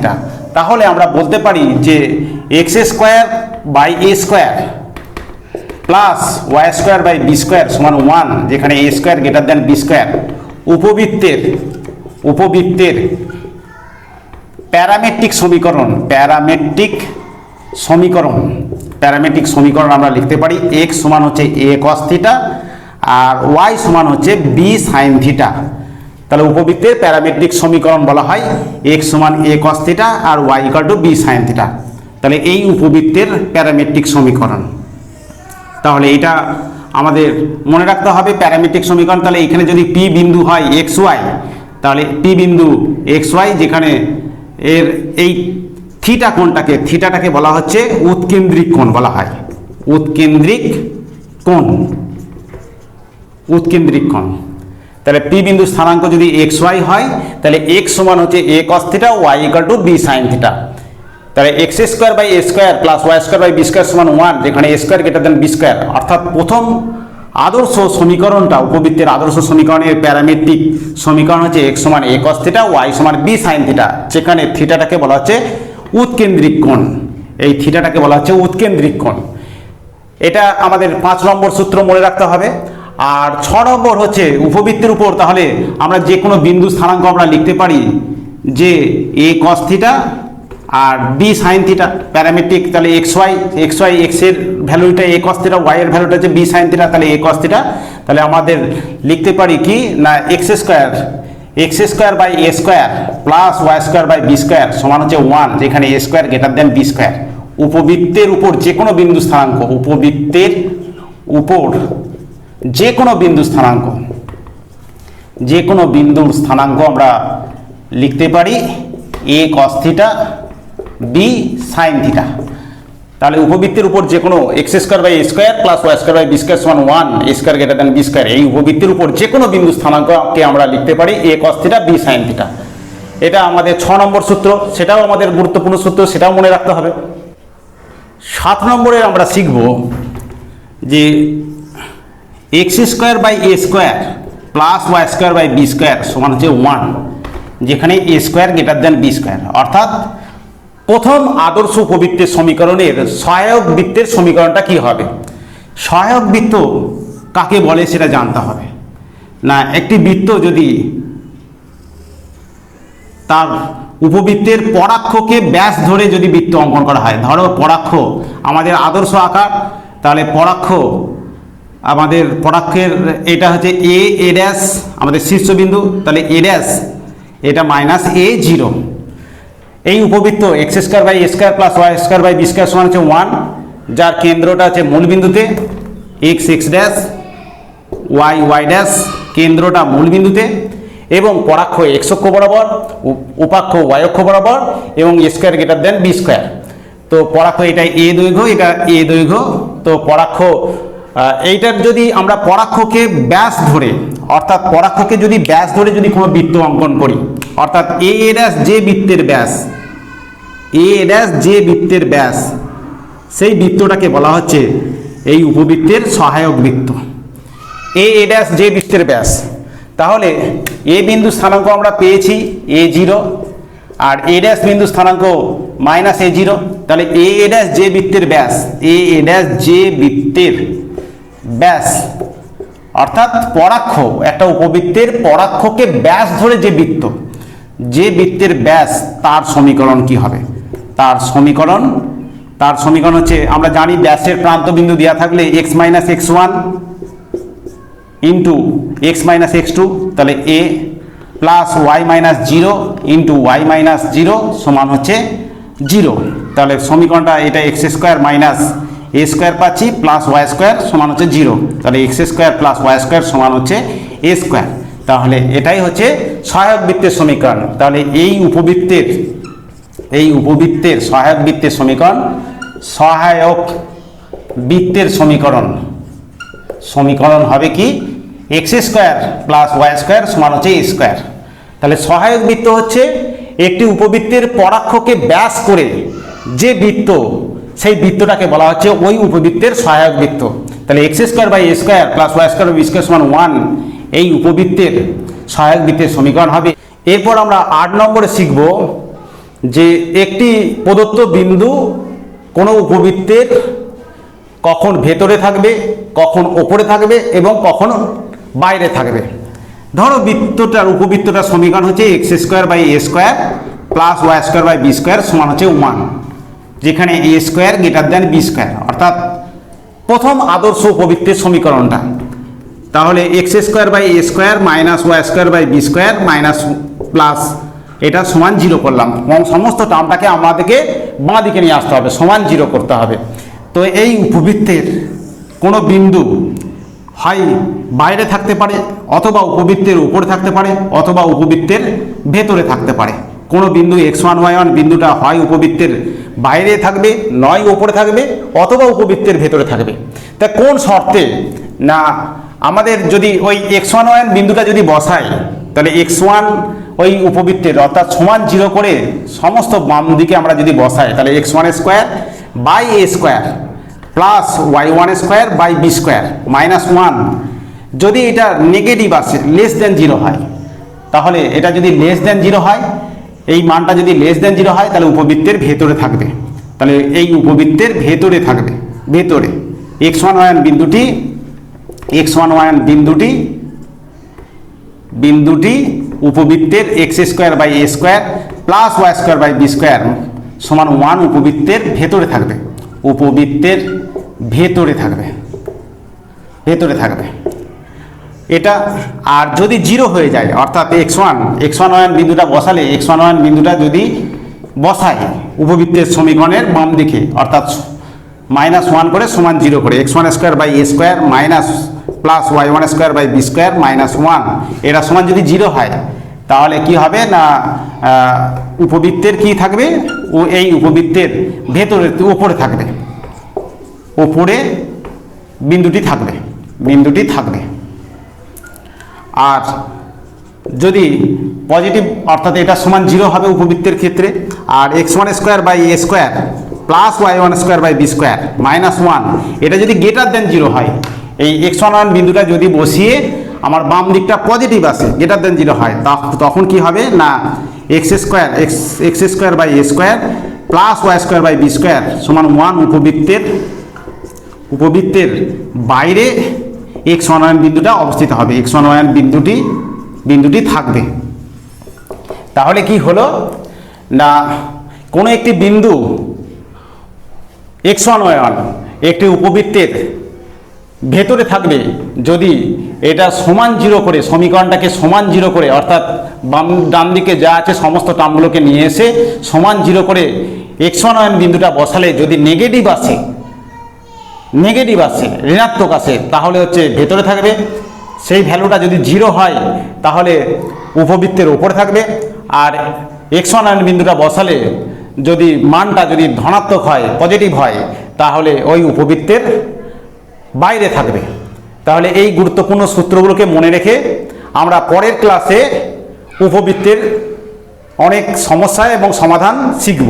তাহলে আমরা বলতে পারি যে x²/a² প্লাস y²/b² সমান 1, যেখানে a² > b²। উপবৃত্তের প্যারামেট্রিক সমীকরণ আমরা লিখতে পারি x সমান হচ্ছে a cos θ আর y সমান হচ্ছে b sin θ। তাহলে উপবৃত্তের প্যারামেট্রিক সমীকরণ বলা হয় x সমান a cos θ R y = b sin θ। তাহলে এই উপবৃত্তের প্যারামেট্রিক সমীকরণ। তাহলে এটা আমাদের মনে রাখতে হবে প্যারামেট্রিক সমীকরণ। তাহলে এখানে যদি p বিন্দু হয় xy, তাহলে p বিন্দু xy, যেখানে এর এই থিটাটাকে বলা হচ্ছে উৎকেন্দ্রিক কোণ বলা হয়, উৎকেন্দ্রিক কোণ। তাহলে p বিন্দু স্থানাঙ্ক যদি xy হয়, তাহলে x সমান হচ্ছে a cos θ, y = b sin θ। তাহলে x²/a² প্লাস y²/b² সমান 1, যেখানে a² > b²। অর্থাৎ প্রথম আদর্শ সমীকরণটা, উপবৃত্তের আদর্শ সমীকরণের প্যারামেট্রিক সমীকরণ হচ্ছে x সমান a cos θ, y সমান b sin θ, যেখানে থিটাটাকে বলা হচ্ছে উৎকেন্দ্রিক কোণ। এই থিটাটাকে বলা হচ্ছে উৎকেন্দ্রিক কোণ। এটা আমাদের 5 নম্বর সূত্র মনে রাখতে হবে। আর 6 নম্বর হচ্ছে উপবৃত্তের উপর, তাহলে আমরা যে কোনো বিন্দু স্থানাঙ্ক আমরা লিখতে পারি যে a cos θ আর b sin θ প্যারামেট্রিক। তাহলে x এর ভ্যালুটা a cos θ, y এর ভ্যালুটা হচ্ছে b sin θ, তাহলে a cos θ। তাহলে আমাদের লিখতে পারি কি না x² X square by A square plus Y square by B square সমান হচ্ছে 1, যেখানে A square greater than B square. উপবৃত্তের উপর যে কোনো বিন্দু স্থানাঙ্ক, উপবৃত্তের উপর যে কোনো বিন্দু স্থানাঙ্ক, যে কোনো বিন্দুর স্থানাঙ্ক আমরা লিখতে পারি A cos theta B sine theta. তাহলে উপবৃত্তের উপর যে কোনো X square by A square plus Y square by B square সমান 1, A square greater than B square, এই উপবৃত্তের উপর যে কোনো বিন্দু স্থানাঙ্ককে আমরা লিখতে পারি A cos theta B sine theta. এটা আমাদের 6 নম্বর সূত্র, সেটাও আমাদের গুরুত্বপূর্ণ সূত্র, সেটাও মনে রাখতে হবে। 7 নম্বরে আমরা শিখব যে X square by A square plus Y square by B square সমান হচ্ছে 1, যেখানে A square greater than B square. অর্থাৎ প্রথম আদর্শ উপবৃত্তের সমীকরণের সহায়ক বৃত্তের সমীকরণটা কি হবে? সহায়ক বৃত্ত কাকে বলে সেটা জানতে হবে। না, একটি বৃত্ত যদি তার উপবৃত্তের পরাক্ষকে ব্যাস ধরে যদি বৃত্ত অঙ্কন করা হয়, ধরো পরাক্ষ আমাদের আদর্শ আকার, তাহলে পরাক্ষ আমাদের পরাক্ষের এটা হচ্ছে এ ড্যাশ আমাদের শীর্ষবিন্দু, তাহলে এ ড্যাশ এটা মাইনাস এ 0। এই উপবৃত্ত X square by A square plus Y square by B square সমান হচ্ছে 1, যার কেন্দ্রটা হচ্ছে মূলবিন্দুতে, X X dash Y Y dash কেন্দ্রটা মূলবিন্দুতে, এবং পরাক্ষ এক্স অক্ষ বরাবর, উপাক্ষ ওয়াই অক্ষ বরাবর, এবং A square greater than B square. তো পরাক্ষ এটা এ দৈর্ঘ্য, এটা এ দৈর্ঘ্য, তো পরাক্ষ এইটার যদি আমরা পরাক্ষকে ব্যাস ধরে, অর্থাৎ পরাক্ষকে যদি ব্যাস ধরে যদি কোনো বৃত্ত অঙ্কন করি, অর্থাৎ এ ড্যাশ যে বৃত্তের ব্যাস, এ ড্যাশ যে বৃত্তের ব্যাস, সেই বৃত্তটাকে বলা হচ্ছে এই উপবৃত্তের সহায়ক বৃত্ত। এ ড্যাশ যে বৃত্তের ব্যাস, তাহলে এ বিন্দু স্থানাঙ্ক আমরা পেয়েছি এ 0, আর এ ড্যাশ বিন্দু স্থানাঙ্ক মাইনাস এ 0, তাহলে এ ড্যাশ যে বৃত্তের ব্যাস, এ ড্যাশ যে বৃত্তের ব্যাস অর্থাৎ পরাক্ষ, একটা উপবৃত্তের পরাক্ষকে ব্যাস ধরে যে বৃত্ত, যে বৃত্তের ব্যাস, তার সমীকরণ কি হবে? তার সমীকরণ হচ্ছে, আমরা জানি ব্যাসের প্রান্ত বিন্দু দেওয়া থাকলে x minus x1 into X minus x2, তাহলে A plus Y minus 0 into Y minus 0 সমান হচ্ছে 0। তাহলে সমীকরণটা এটা x square minus A square পাচ্ছি প্লাস ওয়াই স্কোয়ার সমান হচ্ছে 0, তাহলে x square plus Y square সমান হচ্ছে এ স্কোয়ার। তাহলে এটাই হচ্ছে সহায়ক বৃত্তের সমীকরণ। তাহলে এই উপবৃত্তের সহায়ক বৃত্তের সমীকরণ, সহায়ক বৃত্তের সমীকরণ হবে কি? X square plus Y square সমান হচ্ছে এ স্কোয়ার। তাহলে সহায়ক বৃত্ত হচ্ছে একটি উপবৃত্তের পরাক্ষকে ব্যাস করে যে বৃত্ত, সেই বৃত্তটাকে বলা হচ্ছে ওই উপবৃত্তের সহায়ক বৃত্ত। তাহলে x square by A square plus Y square by B square সমান 1, এই উপবৃত্তের সহায়ক বৃত্তের সমীকরণ হবে। এরপর আমরা 8 নম্বরে শিখব যে একটি প্রদত্ত বিন্দু কোনো উপবৃত্তের কখন ভেতরে থাকবে, কখন ওপরে থাকবে এবং কখন বাইরে থাকবে। ধরো উপবৃত্তটার সমীকরণ হচ্ছে x square by A square plus Y square by B square সমান হচ্ছে 1, যেখানে A square greater than B square, অর্থাৎ প্রথম আদর্শ উপবৃত্তের সমীকরণটা। তাহলে x square by A square minus Y square by B square minus plus এটা সমান 0 করলাম, এবং সমস্ত টার্মটাকে আমাদেরকে বাঁ দিকে নিয়ে আসতে হবে, সমান 0 করতে হবে। তো এই উপবৃত্তের কোনো বিন্দু হয় বাইরে থাকতে পারে, অথবা উপবৃত্তের উপরে থাকতে পারে, অথবা উপবৃত্তের ভেতরে থাকতে পারে। কোনো বিন্দু x1 y1 বিন্দুটা হয় উপবৃত্তের বাইরে থাকবে, নয় উপরে থাকবে, অথবা উপবৃত্তের ভেতরে থাকবে। তা কোন শর্তে? না, আমাদের যদি ওই x1 y1 বিন্দুটা যদি বসাই, তাহলে x1 ওই উপবৃত্তের অর্থাৎ সমান 0 করে সমস্ত বাম দিকে আমরা যদি বসাই, তাহলে x1 square by A square plus y1 square by B square minus 1, যদি এটা নেগেটিভ আসে, লেস দেন 0 হয়, তাহলে এটা যদি লেস দেন 0 হয়, এই মানটা যদি লেস দেন 0 হয়, তাহলে উপবৃত্তের ভেতরে থাকবে। তাহলে এই উপবৃত্তের ভেতরে থাকবে, ভেতরে x1 y1 বিন্দুটি উপবৃত্তের X square by A square plus Y square by B square সমান 1 উপবৃত্তের ভেতরে থাকবে, ভেতরে থাকবে। এটা। আর যদি জিরো হয়ে যায় অর্থাৎ x1 বিন্দুটা বসালে x1 বিন্দুটা যদি বসায় উপবৃত্তের সমীকরণের বাম দিকে অর্থাৎ -1 করে সমান 0 করে x1 square by a square minus plus y1 square by b square -1 এটা সমান যদি 0 হয় তাহলে কি হবে না উপবৃত্তের কি থাকবে ও এই উপবৃত্তের ভেতরে উপরে থাকবে, উপরে বিন্দুটি থাকবে। আর যদি পজিটিভ অর্থাৎ এটা সমান 0 হবে উপবৃত্তের ক্ষেত্রে, আর x1 square by a square plus y1 square by b square -1 এটা যদি গ্রেটার দেন 0 হয়, এই x1 বিন্দুটা যদি বসিয়ে আমার বাম দিকটা পজিটিভ আসে গ্রেটার দেন 0 হয় তখন কি হবে না x square by a square plus y square by b square সমান 1 উপবৃত্তের বাইরে x1 বিন্দুটা অবস্থিত হবে, x1 বিন্দুটি থাকবে। তাহলে কি হলো না কোনো একটি বিন্দু x1 একটি উপবৃত্তের ভেতরে থাকবে যদি এটা সমান 0 করে সমীকরণটাকে সমান 0 করে অর্থাৎ ডান দিকে যা আছে সমস্ত টার্মগুলোকে নিয়ে এসে সমান 0 করে x1 বিন্দুটা বসালে যদি নেগেটিভ আসে ঋণাত্মক আসে তাহলে হচ্ছে ভেতরে থাকবে, সেই ভ্যালুটা যদি 0 হয় তাহলে উপবৃত্তের উপরে থাকবে, আর x1 বিন্দুটা বসালে যদি মানটা যদি ধনাত্মক হয় পজিটিভ হয় তাহলে ওই উপবৃত্তের বাইরে থাকবে। তাহলে এই গুরুত্বপূর্ণ সূত্রগুলোকে মনে রেখে আমরা পরের ক্লাসে উপবৃত্তের অনেক সমস্যা এবং সমাধান শিখব।